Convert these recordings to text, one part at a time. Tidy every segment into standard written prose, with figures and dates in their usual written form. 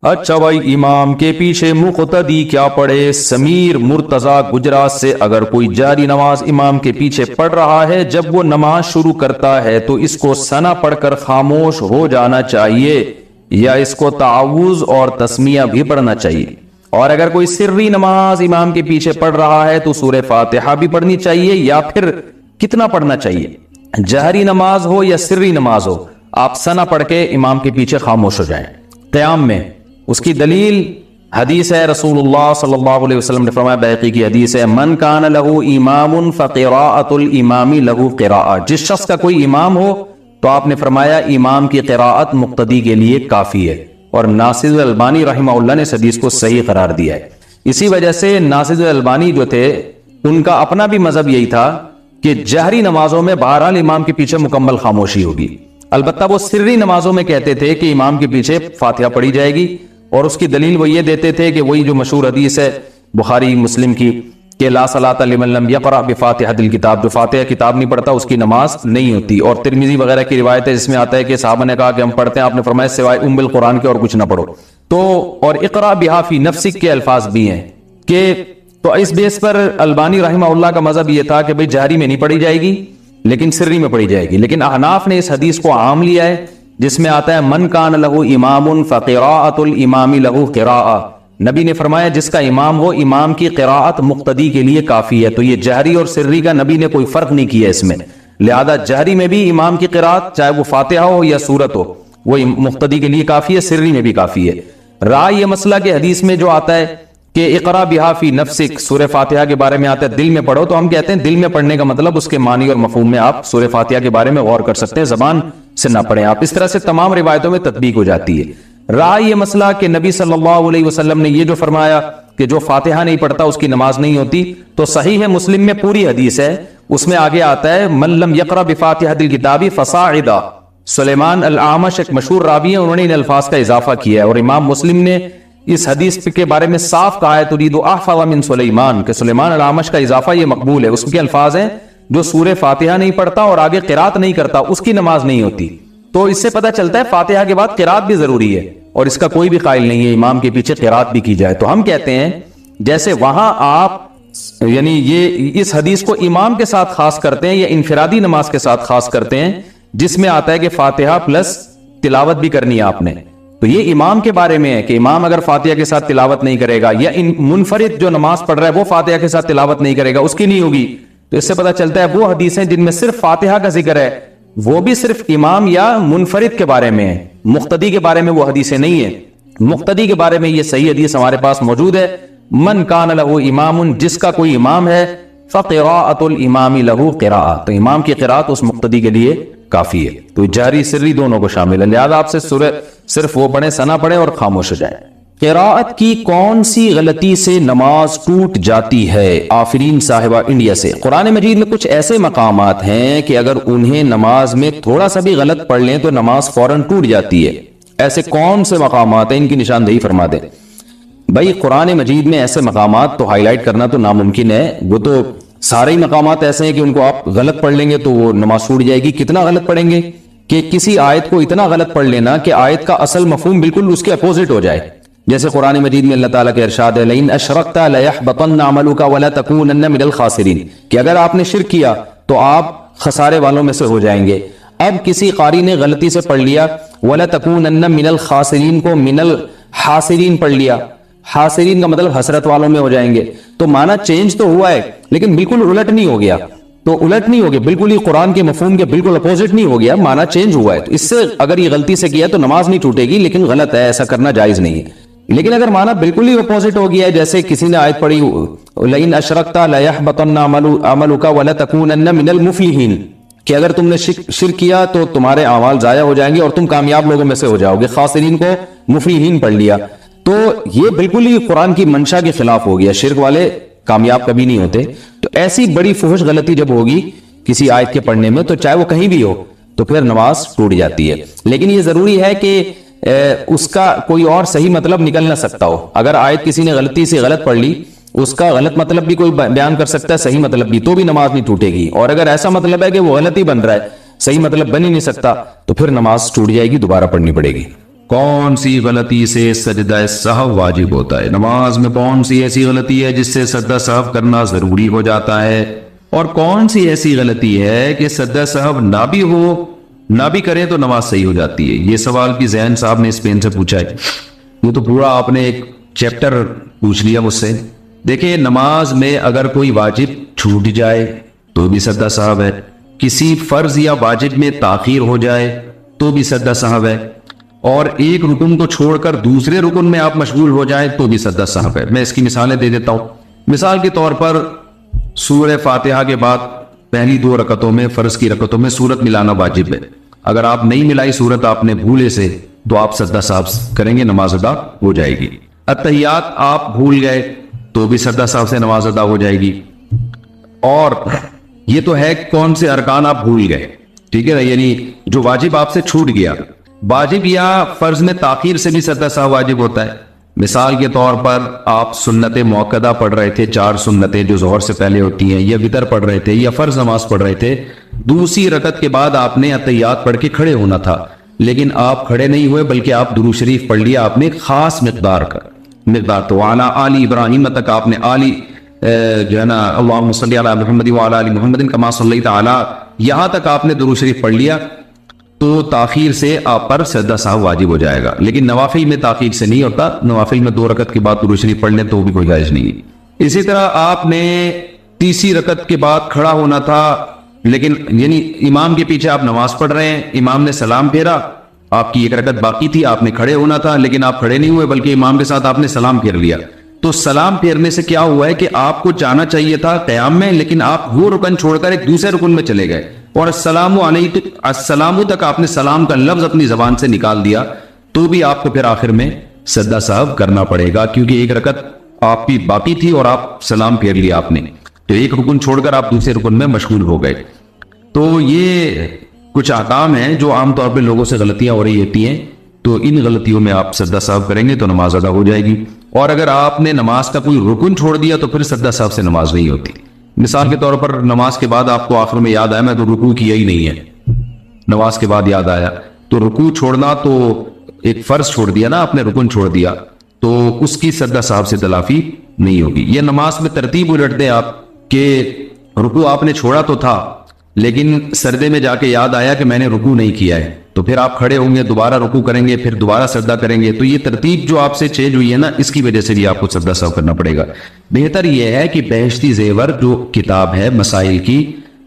اچھا بھائی، امام کے پیچھے مقتدی کیا پڑھے؟ سمیر مرتضی گجرات سے اگر کوئی جاری نماز امام کے پیچھے پڑھ رہا ہے، جب وہ نماز شروع کرتا ہے تو اس کو ثنا پڑھ کر خاموش ہو جانا چاہیے یا اس کو تعوذ اور تسمیہ بھی پڑھنا چاہیے؟ اور اگر کوئی سری نماز امام کے پیچھے پڑھ رہا ہے تو سورہ فاتحہ بھی پڑھنی چاہیے یا پھر کتنا پڑھنا چاہیے؟ جہری نماز ہو یا سری نماز ہو، آپ ثنا پڑھ کے امام کے پیچھے خاموش ہو جائیں قیام میں۔ اس کی دلیل حدیث ہے، رسول اللہ صلی اللہ علیہ وسلم نے فرمایا، بیہقی کی حدیث ہے، من کان لہ امام فقراءۃ الامام لہ قراءۃ، جس شخص کا کوئی امام ہو تو آپ نے فرمایا امام کی قراءت مقتدی کے لیے کافی ہے۔ اور ناصر البانی رحمہ اللہ نے اس حدیث کو صحیح قرار دیا ہے۔ اسی وجہ سے ناصر البانی جو تھے ان کا اپنا بھی مذہب یہی تھا کہ جہری نمازوں میں بہرحال امام کے پیچھے مکمل خاموشی ہوگی، البتہ وہ سری نمازوں میں کہتے تھے کہ امام کے پیچھے فاتحہ پڑھی جائے گی، اور اس کی دلیل وہ یہ دیتے تھے کہ وہی جو مشہور حدیث ہے بخاری مسلم کی کہ لا صلاۃ لمن لم یقرأ بفاتحۃ الکتاب، جو فاتحہ کتاب نہیں پڑھتا اس کی نماز نہیں ہوتی۔ اور ترمذی وغیرہ کی روایت ہے جس میں آتا ہے کہ صحابہ نے کہا کہ ہم پڑھتے ہیں، آپ نے فرمایا سوائے ام القرآن کے اور کچھ نہ پڑھو۔ تو اور اقرأ بہا فی نفسک کے الفاظ بھی ہیں کہ تو اس بیس پر البانی رحمہ اللہ کا مذہب یہ تھا کہ بھئی جہری میں نہیں پڑھی جائے گی لیکن سری میں پڑھی جائے گی۔ لیکن احناف نے اس حدیث کو عام لیا ہے جس میں آتا ہے من کان لہ امام فقراءۃ الامام لہ قراءۃ، نبی نے فرمایا جس کا امام ہو امام کی قراءت مقتدی کے لیے کافی ہے۔ تو یہ جہری اور سری کا نبی نے کوئی فرق نہیں کیا اس میں، لہذا جہری میں بھی امام کی قراءت چاہے وہ فاتحہ ہو یا سورت ہو وہ مقتدی کے لیے کافی ہے، سری میں بھی کافی ہے۔ رائے یہ مسئلہ کہ حدیث میں جو آتا ہے کہ اقرا بہا فی نفسک، سورہ فاتحہ کے بارے میں آتا ہے دل میں پڑھو، تو ہم کہتے ہیں دل میں پڑھنے کا مطلب اس کے معنی اور مفہوم میں آپ سورہ فاتحہ کے بارے میں غور کر سکتے ہیں، زبان سے نہ پڑھیں آپ۔ اس طرح سے تمام روایتوں میں تطبیق ہو جاتی ہے۔ رائے یہ مسئلہ کہ نبی صلی اللہ علیہ وسلم نے یہ جو فرمایا کہ جو فاتحہ نہیں پڑھتا اس کی نماز نہیں ہوتی، تو صحیح ہے مسلم میں پوری حدیث ہے، اس میں آگے آتا ہے من لم یقرأ بفاتحۃ الکتاب فصاعدا۔ سلیمان الاعمش ایک مشہور راوی ہیں، انہوں نے ان الفاظ کا اضافہ کیا ہے، اور امام مسلم نے اس حدیث کے بارے میں صاف کہا ہے ترید احفظ من سلیمان، کہ سلیمان الاعمش کا اضافہ یہ مقبول ہے۔ اس کے الفاظ ہیں جو سورہ فاتحہ نہیں پڑھتا اور آگے قرات نہیں کرتا اس کی نماز نہیں ہوتی۔ تو اس سے پتہ چلتا ہے فاتحہ کے بعد قرات بھی ضروری ہے، اور اس کا کوئی بھی قائل نہیں ہے امام کے پیچھے قرات بھی کی جائے۔ تو ہم کہتے ہیں جیسے وہاں آپ یعنی یہ اس حدیث کو امام کے ساتھ خاص کرتے ہیں یا انفرادی نماز کے ساتھ خاص کرتے ہیں جس میں آتا ہے کہ فاتحہ پلس تلاوت بھی کرنی ہے آپ نے، تو یہ امام کے بارے میں ہے کہ امام اگر فاتحہ کے ساتھ تلاوت نہیں کرے گا یا منفرد جو نماز پڑھ رہا ہے وہ فاتحہ کے ساتھ تلاوت نہیں کرے گا اس کی نہیں ہوگی۔ تو اس سے پتہ چلتا ہے وہ حدیثیں جن میں صرف فاتحہ کا ذکر ہے وہ بھی صرف امام یا منفرد کے بارے میں ہے، مقتدی کے بارے میں وہ حدیثیں نہیں ہیں۔ مقتدی کے بارے میں یہ صحیح حدیث ہمارے پاس موجود ہے، من کان لہ امام، جس کا کوئی امام ہے، فقراءۃ الامام لہ قراءۃ، تو امام کی قراءت اس مقتدی کے لیے کافی ہے۔ تو جہری سری دونوں کو شامل ہے، لہذا آپ سے سورہ صرف وہ پڑھیں، ثنا پڑھیں اور خاموش ہو جائیں۔ قراءت کی کون سی غلطی سے نماز ٹوٹ جاتی ہے؟ آفرین صاحبہ انڈیا سے۔ قرآن مجید میں کچھ ایسے مقامات ہیں کہ اگر انہیں نماز میں تھوڑا سا بھی غلط پڑھ لیں تو نماز فوراً ٹوٹ جاتی ہے، ایسے کون سے مقامات ہیں؟ ان کی نشاندہی فرما دیں۔ بھائی قرآن مجید میں ایسے مقامات تو ہائی لائٹ کرنا تو ناممکن ہے، وہ تو سارے ہی مقامات ایسے ہیں کہ ان کو آپ غلط پڑھ لیں گے تو وہ نماز ٹوٹ جائے گی۔ کتنا غلط پڑھیں گے کہ کسی آیت کو اتنا غلط پڑھ لینا کہ آیت کا اصل مفہوم بالکل اس کے اپوزٹ ہو جائے، جیسے قرآن مجید میں اللہ تعالیٰ کے ارشاد ہے لئن اشرکت لیحبطن عملک ولتکونن من الخاسرین، کہ اگر آپ نے شرک کیا تو آپ خسارے والوں میں سے ہو جائیں گے۔ اب کسی قاری نے غلطی سے پڑھ لیا وَلَتَكُونَنَّ مِنَ الْخَاسِرِينَ کو من الحاسرین پڑھ لیا، حاسرین کا مطلب حسرت والوں میں ہو جائیں گے، تو معنی چینج تو ہوا ہے لیکن بالکل الٹ نہیں ہو گیا، تو الٹ نہیں ہو گیا، بالکل ہی قرآن کے مفہوم کے بالکل اپوزٹ نہیں ہو گیا، معنی چینج ہوا ہے۔ تو اس سے اگر یہ غلطی سے کیا تو نماز نہیں ٹوٹے گی، لیکن غلط ہے، ایسا کرنا جائز نہیں ہے۔ لیکن اگر معنی بالکل ہی اپوزٹ ہو گیا ہے، جیسے کسی نے آیت پڑھی لئن اشرکت لیحبطن عملک ولتکونن من المفلحین، کہ اگر تم نے شرک کیا تو تمہارے اعمال ضائع ہو جائیں گے اور تم کامیاب لوگوں میں سے ہو جاؤ گے، خاسرین کو مفلحین پڑھ لیا، تو یہ بالکل ہی قرآن کی منشا کے خلاف ہو گیا، شرک والے کامیاب کبھی نہیں ہوتے۔ تو ایسی بڑی فحش غلطی جب ہوگی کسی آیت کے پڑھنے میں تو چاہے وہ کہیں بھی ہو تو پھر نماز ٹوٹ جاتی ہے، لیکن یہ ضروری ہے کہ اس کا کوئی اور صحیح مطلب نکل نہ سکتا ہو۔ اگر آیت کسی نے غلطی سے غلط پڑھ لی، اس کا غلط مطلب بھی کوئی بیان کر سکتا ہے، صحیح مطلب بھی، تو بھی نماز نہیں ٹوٹے گی۔ اور اگر ایسا مطلب ہے کہ وہ غلط ہی بن رہا ہے، صحیح مطلب بن ہی نہیں سکتا، تو پھر نماز ٹوٹ جائے گی، دوبارہ پڑھنی پڑے گی۔ کون سی غلطی سے سجدہ سہو واجب ہوتا ہے، نماز میں کون سی ایسی غلطی ہے جس سے سجدہ سہو کرنا ضروری ہو جاتا ہے، اور کون سی ایسی غلطی ہے کہ سجدہ سہو نہ بھی کریں تو نماز صحیح ہو جاتی ہے۔ یہ سوال بھی ذہن صاحب نے اسپین سے پوچھا ہے۔ یہ تو پورا آپ نے ایک چیپٹر پوچھ لیا مجھ سے۔ دیکھیں، نماز میں اگر کوئی واجب چھوٹ جائے تو بھی سجدہ سہو ہے، کسی فرض یا واجب میں تاخیر ہو جائے تو بھی سجدہ سہو ہے، اور ایک رکن کو چھوڑ کر دوسرے رکن میں آپ مشغول ہو جائیں تو بھی سجدہ سہو ہے۔ میں اس کی مثالیں دے دیتا ہوں۔ مثال کے طور پر سورہ فاتحہ کے بعد پہلی 2 رکعتوں میں، فرض کی رکعتوں میں سورت ملانا واجب ہے۔ اگر آپ نہیں ملائی سورت آپ نے بھولے سے تو آپ سجدہ سہو کریں گے، نماز ادا ہو جائے گی۔ اتحیات آپ بھول گئے تو بھی سجدہ سہو سے نماز ادا ہو جائے گی۔ اور یہ تو ہے کون سے ارکان آپ بھول گئے، ٹھیک ہے نا، یعنی جو واجب آپ سے چھوٹ گیا، واجب یا فرض میں تاخیر سے بھی سجدہ سہو واجب ہوتا ہے۔ مثال کے طور پر آپ سنت موقدہ پڑھ رہے تھے، 4 سنتیں جو ظہر سے پہلے ہوتی ہیں، یا وتر پڑھ رہے تھے، یا فرض نماز پڑھ رہے تھے، دوسری رکعت کے بعد آپ نے اتحیات پڑھ کے کھڑے ہونا تھا، لیکن آپ کھڑے نہیں ہوئے بلکہ آپ درود شریف پڑھ لیا آپ نے خاص مقدار تو اعلیٰ آل ابراہیم تک آپ نے جو ہے نا اللہم صلی علی محمد وعلی آل محمد کما صلیت علی، یہاں تک آپ نے درود شریف پڑھ لیا تو تاخیر سے آپ پر سجدہ سہو واجب ہو جائے گا۔ لیکن نوافل میں تاخیر سے نہیں ہوتا، نوافل میں 2 رکعت کے بعد درود شریف پڑھ لیں تو بھی کوئی جائز نہیں ہے۔ اسی طرح آپ نے تیسری رکعت کے بعد کھڑا ہونا تھا، لیکن یعنی امام کے پیچھے آپ نماز پڑھ رہے ہیں، امام نے سلام پھیرا، آپ کی 1 رکعت باقی تھی، آپ نے کھڑے ہونا تھا لیکن آپ کھڑے نہیں ہوئے بلکہ امام کے ساتھ آپ نے سلام پھیر لیا، تو سلام پھیرنے سے کیا ہوا ہے کہ آپ کو جانا چاہیے تھا قیام میں، لیکن آپ وہ رکن چھوڑ کر ایک دوسرے رکن میں چلے گئے، اور السلام تک آپ نے سلام کا لفظ اپنی زبان سے نکال دیا، تو بھی آپ کو پھر آخر میں سجدہ سہو کرنا پڑے گا، کیونکہ 1 رکعت آپ کی باقی تھی اور آپ سلام پھیر لیا آپ نے، تو ایک رکن چھوڑ کر آپ دوسرے رکن میں مشغول ہو گئے۔ تو یہ کچھ احکام ہیں جو عام طور پہ لوگوں سے غلطیاں ہو رہی ہوتی ہیں، تو ان غلطیوں میں آپ سجدہ سہو کریں گے تو نماز ادا ہو جائے گی۔ اور اگر آپ نے نماز کا کوئی رکن چھوڑ دیا تو پھر سجدہ سہو سے نماز نہیں ہوتی۔ مثال کے طور پر نماز کے بعد آپ کو آخر میں یاد آیا میں تو رکوع کیا ہی نہیں ہے، نماز کے بعد یاد آیا، تو رکوع چھوڑنا تو ایک فرض چھوڑ دیا نا، آپ نے رکن چھوڑ دیا، تو اس کی سجدہ سہو سے تلافی نہیں ہوگی۔ یہ نماز میں ترتیب الٹ دیں آپ کہ رکوع آپ نے چھوڑا تو تھا لیکن سجدے میں جا کے یاد آیا کہ میں نے رکوع نہیں کیا ہے، تو پھر آپ کھڑے ہوں گے، دوبارہ رکوع کریں گے، پھر دوبارہ سجدہ کریں گے، تو یہ ترتیب جو آپ سے چینج ہوئی ہے نا، اس کی وجہ سے بھی آپ کو سجدہ سہو کرنا پڑے گا۔ بہتر یہ ہے کہ بہشتی زیور جو کتاب ہے مسائل کی،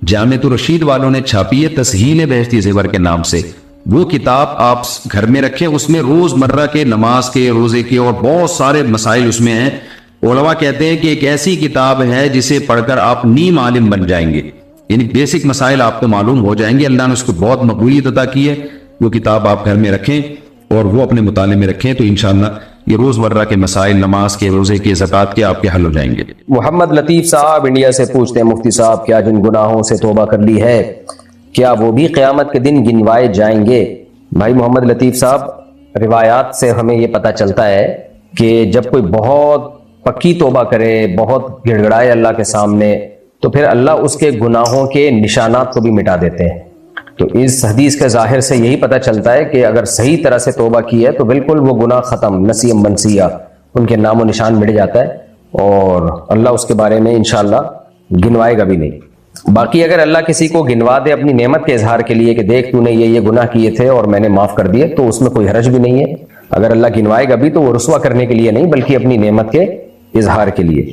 جامعۃ الرشید والوں نے چھاپی ہے تسہیل بہشتی زیور کے نام سے، وہ کتاب آپ گھر میں رکھیں، اس میں روز مرہ کے نماز کے، روزے کے اور بہت سارے مسائل اس میں ہیں۔ علماء کہتے ہیں کہ ایک ایسی کتاب ہے جسے پڑھ کر آپ نیم عالم بن جائیں گے، یعنی بیسک مسائل آپ کو معلوم ہو جائیں گے۔ اللہ نے اس کو بہت مقبولیت عطا کی ہے، وہ کتاب آپ گھر میں رکھیں اور وہ اپنے مطالعے میں رکھیں، تو انشاءاللہ یہ روز مرہ کے مسائل، نماز کے، روزے کے، زکوٰۃ کے آپ کے حل ہو جائیں گے۔ محمد لطیف صاحب انڈیا سے پوچھتے ہیں، مفتی صاحب کیا جن گناہوں سے توبہ کر لی ہے کیا وہ بھی قیامت کے دن گنوائے جائیں گے؟ بھائی محمد لطیف صاحب، روایات سے ہمیں یہ پتہ چلتا ہے کہ جب کوئی بہت پکی توبہ کرے، بہت گڑ گڑائے اللہ کے سامنے، تو پھر اللہ اس کے گناہوں کے نشانات کو بھی مٹا دیتے ہیں۔ تو اس حدیث کے ظاہر سے یہی پتہ چلتا ہے کہ اگر صحیح طرح سے توبہ کی ہے تو بالکل وہ گناہ ختم، نسیم منسیہ، ان کے نام و نشان مٹ جاتا ہے اور اللہ اس کے بارے میں انشاءاللہ گنوائے گا بھی نہیں۔ باقی اگر اللہ کسی کو گنوا دے اپنی نعمت کے اظہار کے لیے کہ دیکھ تو نے یہ گناہ کیے تھے اور میں نے معاف کر دیے، تو اس میں کوئی حرج بھی نہیں ہے۔ اگر اللہ گنوائے گا بھی تو وہ رسوا کرنے کے لیے نہیں بلکہ اپنی نعمت کے اظہار کے لیے۔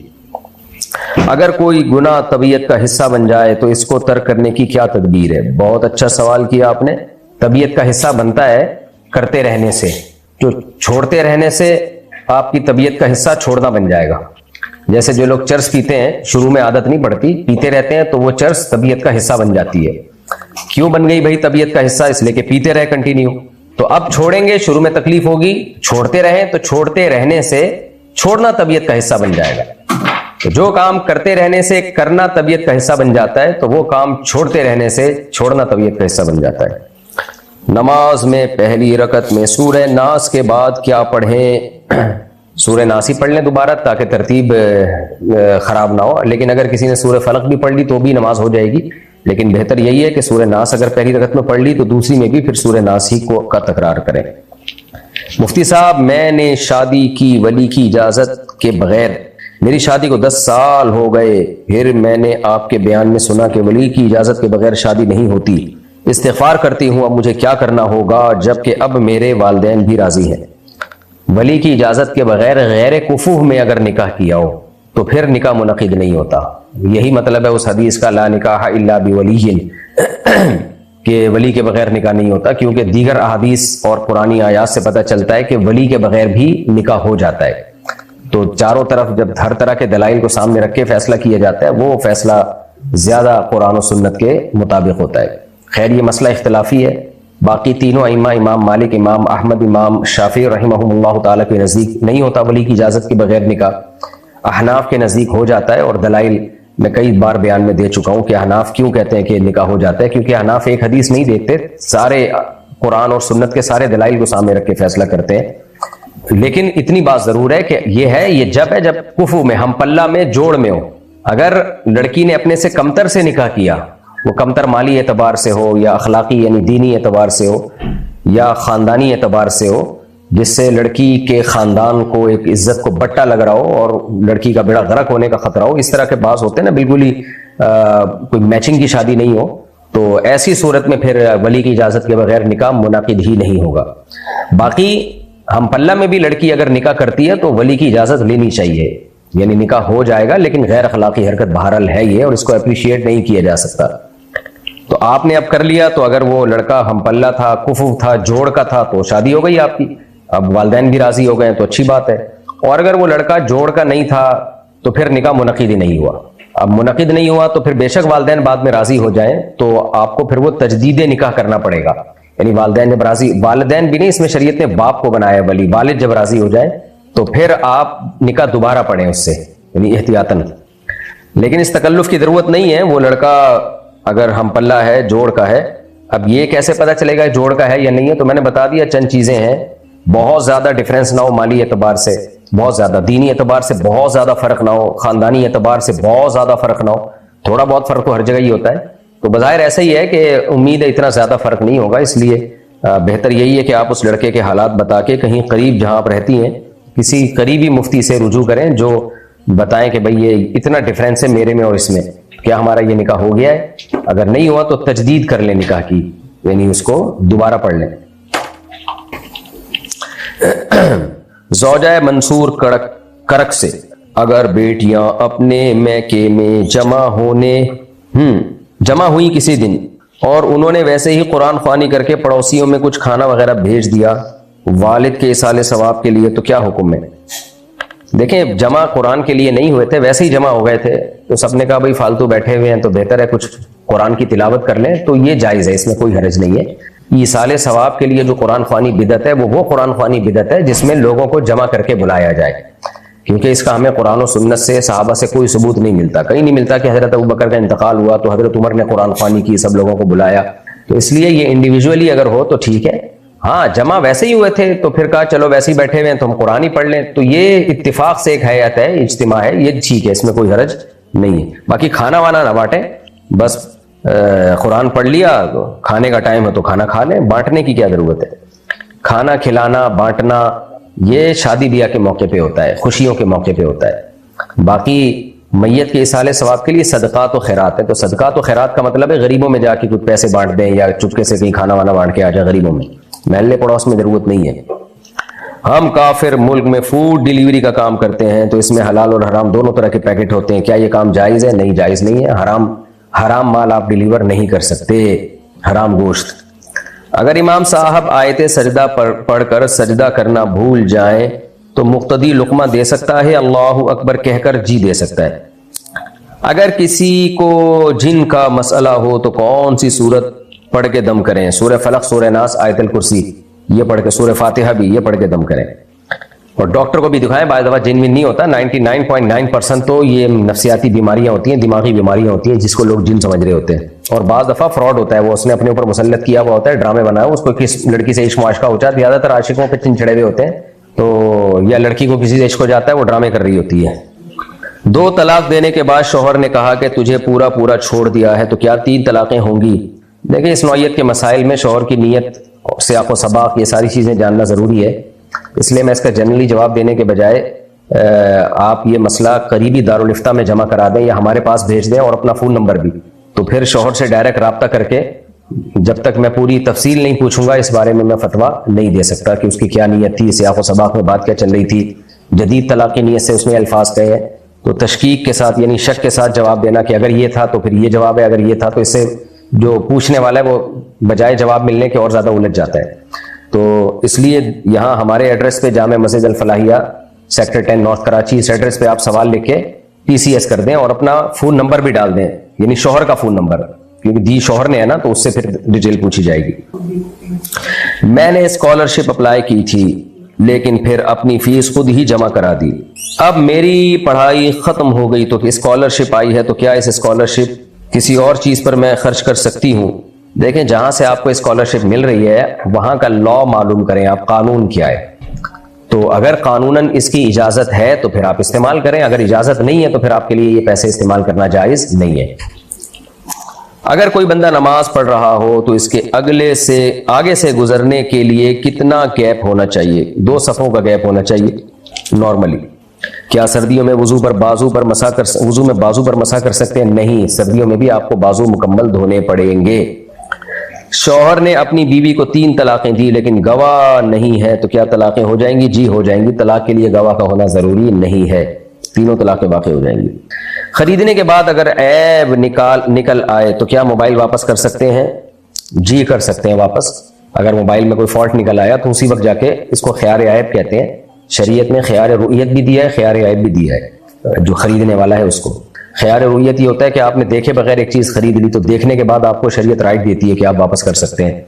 اگر کوئی گناہ طبیعت کا حصہ بن جائے تو اس کو ترک کرنے کی کیا تدبیر ہے؟ بہت اچھا سوال کیا آپ نے۔ طبیعت کا حصہ بنتا ہے کرتے رہنے سے، جو چھوڑتے رہنے سے آپ کی طبیعت کا حصہ چھوڑنا بن جائے گا۔ جیسے جو لوگ چرس پیتے ہیں، شروع میں عادت نہیں پڑتی، پیتے رہتے ہیں تو وہ چرس طبیعت کا حصہ بن جاتی ہے۔ کیوں بن گئی بھائی طبیعت کا حصہ؟ اس لیے کہ پیتے رہے کنٹینیو، تو اب چھوڑیں گے، شروع میں تکلیف ہوگی، چھوڑتے رہیں تو چھوڑتے رہنے سے چھوڑنا طبیعت کا حصہ بن جائے گا۔ تو جو کام کرتے رہنے سے کرنا طبیعت کا حصہ بن جاتا ہے، تو وہ کام چھوڑتے رہنے سے چھوڑنا طبیعت کا حصہ بن جاتا ہے۔ نماز میں پہلی رکعت میں سورہ ناس کے بعد کیا پڑھیں؟ سورہ ناس ہی پڑھ لیں دوبارہ تاکہ ترتیب خراب نہ ہو، لیکن اگر کسی نے سورہ فلق بھی پڑھ لی تو بھی نماز ہو جائے گی، لیکن بہتر یہی ہے کہ سورہ ناس اگر پہلی رکعت میں پڑھ لی تو دوسری میں بھی پھر سورہ ناس ہی کا تکرار کریں۔ مفتی صاحب میں نے شادی کی ولی کی اجازت کے بغیر، میری شادی کو 10 سال ہو گئے، پھر میں نے آپ کے بیان میں سنا کہ ولی کی اجازت کے بغیر شادی نہیں ہوتی، استغفار کرتی ہوں، اب مجھے کیا کرنا ہوگا جبکہ اب میرے والدین بھی راضی ہیں؟ ولی کی اجازت کے بغیر غیر کفو میں اگر نکاح کیا ہو تو پھر نکاح منعقد نہیں ہوتا. یہی مطلب ہے اس حدیث کا لا نکاح الا بولی، کہ ولی کے بغیر نکاح نہیں ہوتا، کیونکہ دیگر احادیث اور پرانی آیات سے پتہ چلتا ہے کہ ولی کے بغیر بھی نکاح ہو جاتا ہے. تو چاروں طرف جب ہر طرح کے دلائل کو سامنے رکھ کے فیصلہ کیا جاتا ہے، وہ فیصلہ زیادہ قرآن و سنت کے مطابق ہوتا ہے. خیر یہ مسئلہ اختلافی ہے. باقی تینوں ائمہ، امام مالک، امام احمد، امام شافعی رحمہم اللہ تعالیٰ کے نزدیک نہیں ہوتا ولی کی اجازت کے بغیر نکاح. احناف کے نزدیک ہو جاتا ہے، اور دلائل میں کئی بار بیان میں دے چکا ہوں کہ احناف کیوں کہتے ہیں کہ نکاح ہو جاتا ہے. کیونکہ احناف ایک حدیث نہیں دیکھتے، سارے قرآن اور سنت کے سارے دلائل کو سامنے رکھ کے فیصلہ کرتے ہیں. لیکن اتنی بات ضرور ہے کہ یہ جب کفو میں، ہم پلہ میں، جوڑ میں ہو. اگر لڑکی نے اپنے سے کمتر سے نکاح کیا، وہ کمتر مالی اعتبار سے ہو یا اخلاقی یعنی دینی اعتبار سے ہو یا خاندانی اعتبار سے ہو، جس سے لڑکی کے خاندان کو ایک عزت کو بٹا لگ رہا ہو اور لڑکی کا بیڑا غرق ہونے کا خطرہ ہو، اس طرح کے بعض ہوتے ہیں نا، بالکل ہی کوئی میچنگ کی شادی نہیں ہو، تو ایسی صورت میں پھر ولی کی اجازت کے بغیر نکاح منعقد ہی نہیں ہوگا. باقی ہم پلہ میں بھی لڑکی اگر نکاح کرتی ہے تو ولی کی اجازت لینی چاہیے، یعنی نکاح ہو جائے گا، لیکن غیر اخلاقی حرکت بہرحال ہے یہ، اور اس کو اپریشیٹ نہیں کیا جا سکتا. تو آپ نے اب کر لیا، تو اگر وہ لڑکا ہم پلہ تھا، کفو تھا، جوڑ کا تھا، تو شادی ہو گئی آپ کی، اب والدین بھی راضی ہو گئے تو اچھی بات ہے. اور اگر وہ لڑکا جوڑ کا نہیں تھا تو پھر نکاح منعقد ہی نہیں ہوا. اب منعقد نہیں ہوا تو پھر بے شک والدین بعد میں راضی ہو جائیں تو آپ کو پھر وہ تجدید نکاح کرنا پڑے گا. یعنی والدین جب راضی، والدین بھی نہیں، اس میں شریعت نے باپ کو بنایا ولی، والد جب راضی ہو جائیں تو پھر آپ نکاح دوبارہ پڑھیں اس سے، یعنی احتیاطاً. لیکن اس تکلف کی ضرورت نہیں ہے. وہ لڑکا اگر ہم پلہ ہے، جوڑ کا ہے، اب یہ کیسے پتہ چلے گا جوڑ کا ہے یا نہیں ہے؟ تو میں نے بتا دیا چند چیزیں ہیں. بہت زیادہ ڈفرینس نہ ہو، مالی اعتبار سے بہت زیادہ، دینی اعتبار سے بہت زیادہ فرق نہ ہو، خاندانی اعتبار سے بہت زیادہ فرق نہ ہو. تھوڑا بہت فرق تو ہر جگہ ہی ہوتا ہے، تو بظاہر ایسا ہی ہے کہ امید ہے اتنا زیادہ فرق نہیں ہوگا. اس لیے بہتر یہی ہے کہ آپ اس لڑکے کے حالات بتا کے کہیں قریب جہاں آپ رہتی ہیں کسی قریبی مفتی سے رجوع کریں، جو بتائیں کہ بھئی یہ اتنا ڈفرینس ہے میرے میں اور اس میں، کیا ہمارا یہ نکاح ہو گیا ہے؟ اگر نہیں ہوا تو تجدید کر لیں نکاح کی، یعنی اس کو دوبارہ پڑھ لیں. زوجہ منصور کرک سے اگر بیٹیاں اپنے میکے میں جمع ہوئی کسی دن اور انہوں نے ویسے ہی قرآن خوانی کر کے پڑوسیوں میں کچھ کھانا وغیرہ بھیج دیا والد کے ایصال ثواب کے لیے، تو کیا حکم ہے؟ دیکھیں، جمع قرآن کے لیے نہیں ہوئے تھے، ویسے ہی جمع ہو گئے تھے، تو سب نے کہا بھائی فالتو بیٹھے ہوئے ہیں تو بہتر ہے کچھ قرآن کی تلاوت کر لیں، تو یہ جائز ہے، اس میں کوئی حرج نہیں ہے. ایصال ثواب کے لیے جو قرآن خوانی بدعت ہے وہ قرآن خوانی بدعت ہے جس میں لوگوں کو جمع کر کے بلایا جائے، کیونکہ اس کا ہمیں قرآن و سنت سے، صحابہ سے کوئی ثبوت نہیں ملتا. کہیں نہیں ملتا کہ حضرت ابوبکر کا انتقال ہوا تو حضرت عمر نے قرآن خوانی کی، سب لوگوں کو بلایا. تو اس لیے یہ انڈیویجولی اگر ہو تو ٹھیک ہے. ہاں جمع ویسے ہی ہوئے تھے تو پھر کہا چلو ویسے ہی بیٹھے ہوئے ہیں تو ہم قرآن ہی پڑھ لیں، تو یہ اتفاق سے ایک حیات ہے، اجتماع ہے، یہ ٹھیک ہے، اس میں کوئی حرج نہیں ہے. باقی کھانا وانا نہ بانٹیں، بس قرآن پڑھ لیا، کھانے کا ٹائم ہے تو کھانا کھا لیں، بانٹنے کی کیا ضرورت ہے؟ کھانا کھلانا، بانٹنا یہ شادی بیاہ کے موقع پہ ہوتا ہے، خوشیوں کے موقع پہ ہوتا ہے. باقی میت کے ایصال ثواب کے لیے صدقات و خیرات ہے، تو صدقات و خیرات کا مطلب ہے غریبوں میں جا کے کچھ پیسے بانٹ دیں یا چپکے سے کہیں کھانا وانا بانٹ کے آ جائے غریبوں میں، محلے پڑوس میں ضرورت نہیں ہے. ہم کافر ملک میں فوڈ ڈیلیوری کا کام کرتے ہیں تو اس میں حلال اور حرام دونوں طرح کے پیکٹ ہوتے ہیں، کیا یہ کام جائز ہے؟ نہیں، جائز نہیں ہے. حرام مال آپ ڈیلیور نہیں کر سکتے، حرام گوشت. اگر امام صاحب آیت سجدہ پڑھ کر سجدہ کرنا بھول جائیں تو مقتدی لقمہ دے سکتا ہے؟ اللہ اکبر کہہ کر جی دے سکتا ہے. اگر کسی کو جن کا مسئلہ ہو تو کون سی سورت پڑھ کے دم کریں؟ سورہ فلق، سورہ ناس، آیت الکرسی، یہ پڑھ کے، سورہ فاتحہ بھی یہ پڑھ کے دم کریں. اور ڈاکٹر کو بھی دکھائیں، بعض دفعہ جن میں نہیں ہوتا، 99.9% تو یہ نفسیاتی بیماریاں ہوتی ہیں، دماغی بیماریاں ہوتی ہیں جس کو لوگ جن سمجھ رہے ہوتے ہیں. اور بعض دفعہ فراڈ ہوتا ہے، وہ اس نے اپنے اوپر مسلط کیا ہوا ہوتا ہے، ڈرامے بنایا، اس کو کس لڑکی سے عشق معاشقہ ہو جاتا ہے، زیادہ تر عاشقوں پہ چنچڑے ہوئے ہوتے ہیں، تو یا لڑکی کو کسی سے عشق ہو جاتا ہے، وہ ڈرامے کر رہی ہوتی ہے. 2 طلاق دینے کے بعد شوہر نے کہا کہ تجھے پورا چھوڑ دیا ہے، تو کیا 3 طلاقیں ہوں گی؟ دیکھیں، اس نوعیت کے مسائل میں شوہر کی نیت، سیاق و سباق، یہ ساری چیزیں جاننا ضروری ہے. اس لیے میں اس کا جنرلی جواب دینے کے بجائے آپ یہ مسئلہ قریبی دارالفتہ میں جمع کرا دیں یا ہمارے پاس بھیج دیں اور اپنا فون نمبر بھی، تو پھر شوہر سے ڈائریکٹ رابطہ کر کے جب تک میں پوری تفصیل نہیں پوچھوں گا اس بارے میں فتویٰ نہیں دے سکتا کہ اس کی کیا نیت تھی، سیاق و سباق میں بات کیا چل رہی تھی، جدید طلاق کی نیت سے اس نے الفاظ کہے ہیں، تو تشکیک کے ساتھ یعنی شک کے ساتھ جواب دینا کہ اگر یہ تھا تو پھر یہ جواب ہے، اگر یہ تھا تو اس سے جو پوچھنے والا ہے وہ بجائے جواب ملنے کے اور زیادہ الجھ جاتا ہے۔ تو اس لیے یہاں ہمارے ایڈریس پہ جامع مسجد الفلاحیہ سیکٹر 10 نارتھ کراچی، اس ایڈریس پہ آپ سوال لکھ کے PCS کر دیں اور اپنا فون نمبر بھی ڈال دیں، یعنی شوہر کا فون نمبر، کیونکہ دی شوہر نے ہے نا تو اس سے پھر ڈیٹیل پوچھی جائے گی۔ میں نے اسکالرشپ اپلائی کی تھی لیکن پھر اپنی فیس خود ہی جمع کرا دی، اب میری پڑھائی ختم ہو گئی تو اسکالرشپ آئی ہے، تو کیا اس اسکالرشپ کسی اور چیز پر میں خرچ کر سکتی ہوں؟ دیکھیں جہاں سے آپ کو اسکالرشپ مل رہی ہے وہاں کا لا معلوم کریں آپ، قانون کیا ہے، تو اگر قانوناً اس کی اجازت ہے تو پھر آپ استعمال کریں، اگر اجازت نہیں ہے تو پھر آپ کے لیے یہ پیسے استعمال کرنا جائز نہیں ہے۔ اگر کوئی بندہ نماز پڑھ رہا ہو تو اس کے آگے سے گزرنے کے لیے کتنا گیپ ہونا چاہیے؟ 2 صفوں کا گیپ ہونا چاہیے نارملی۔ کیا سردیوں میں وضو میں بازو پر مسح کر سکتے ہیں؟ نہیں، سردیوں میں بھی آپ کو بازو مکمل دھونے پڑیں گے۔ شوہر نے اپنی بیوی کو 3 طلاقیں دی لیکن گواہ نہیں ہے تو کیا طلاقیں ہو جائیں گی؟ جی ہو جائیں گی، طلاق کے لیے گواہ کا ہونا ضروری نہیں ہے، تینوں طلاقیں واقع ہو جائیں گی۔ خریدنے کے بعد اگر عیب نکل آئے تو کیا موبائل واپس کر سکتے ہیں؟ جی کر سکتے ہیں واپس، اگر موبائل میں کوئی فالٹ نکل آیا تو اسی وقت جا کے اس کو خیار عیب کہتے ہیں، شریعت میں خیار رؤیت بھی دیا ہے، خیار عیب بھی دیا ہے، جو خریدنے والا ہے اس کو۔ خیار رؤیت یہ ہوتا ہے کہ آپ نے دیکھے بغیر ایک چیز خرید لی تو دیکھنے کے بعد آپ کو شریعت رائٹ دیتی ہے کہ آپ واپس کر سکتے ہیں،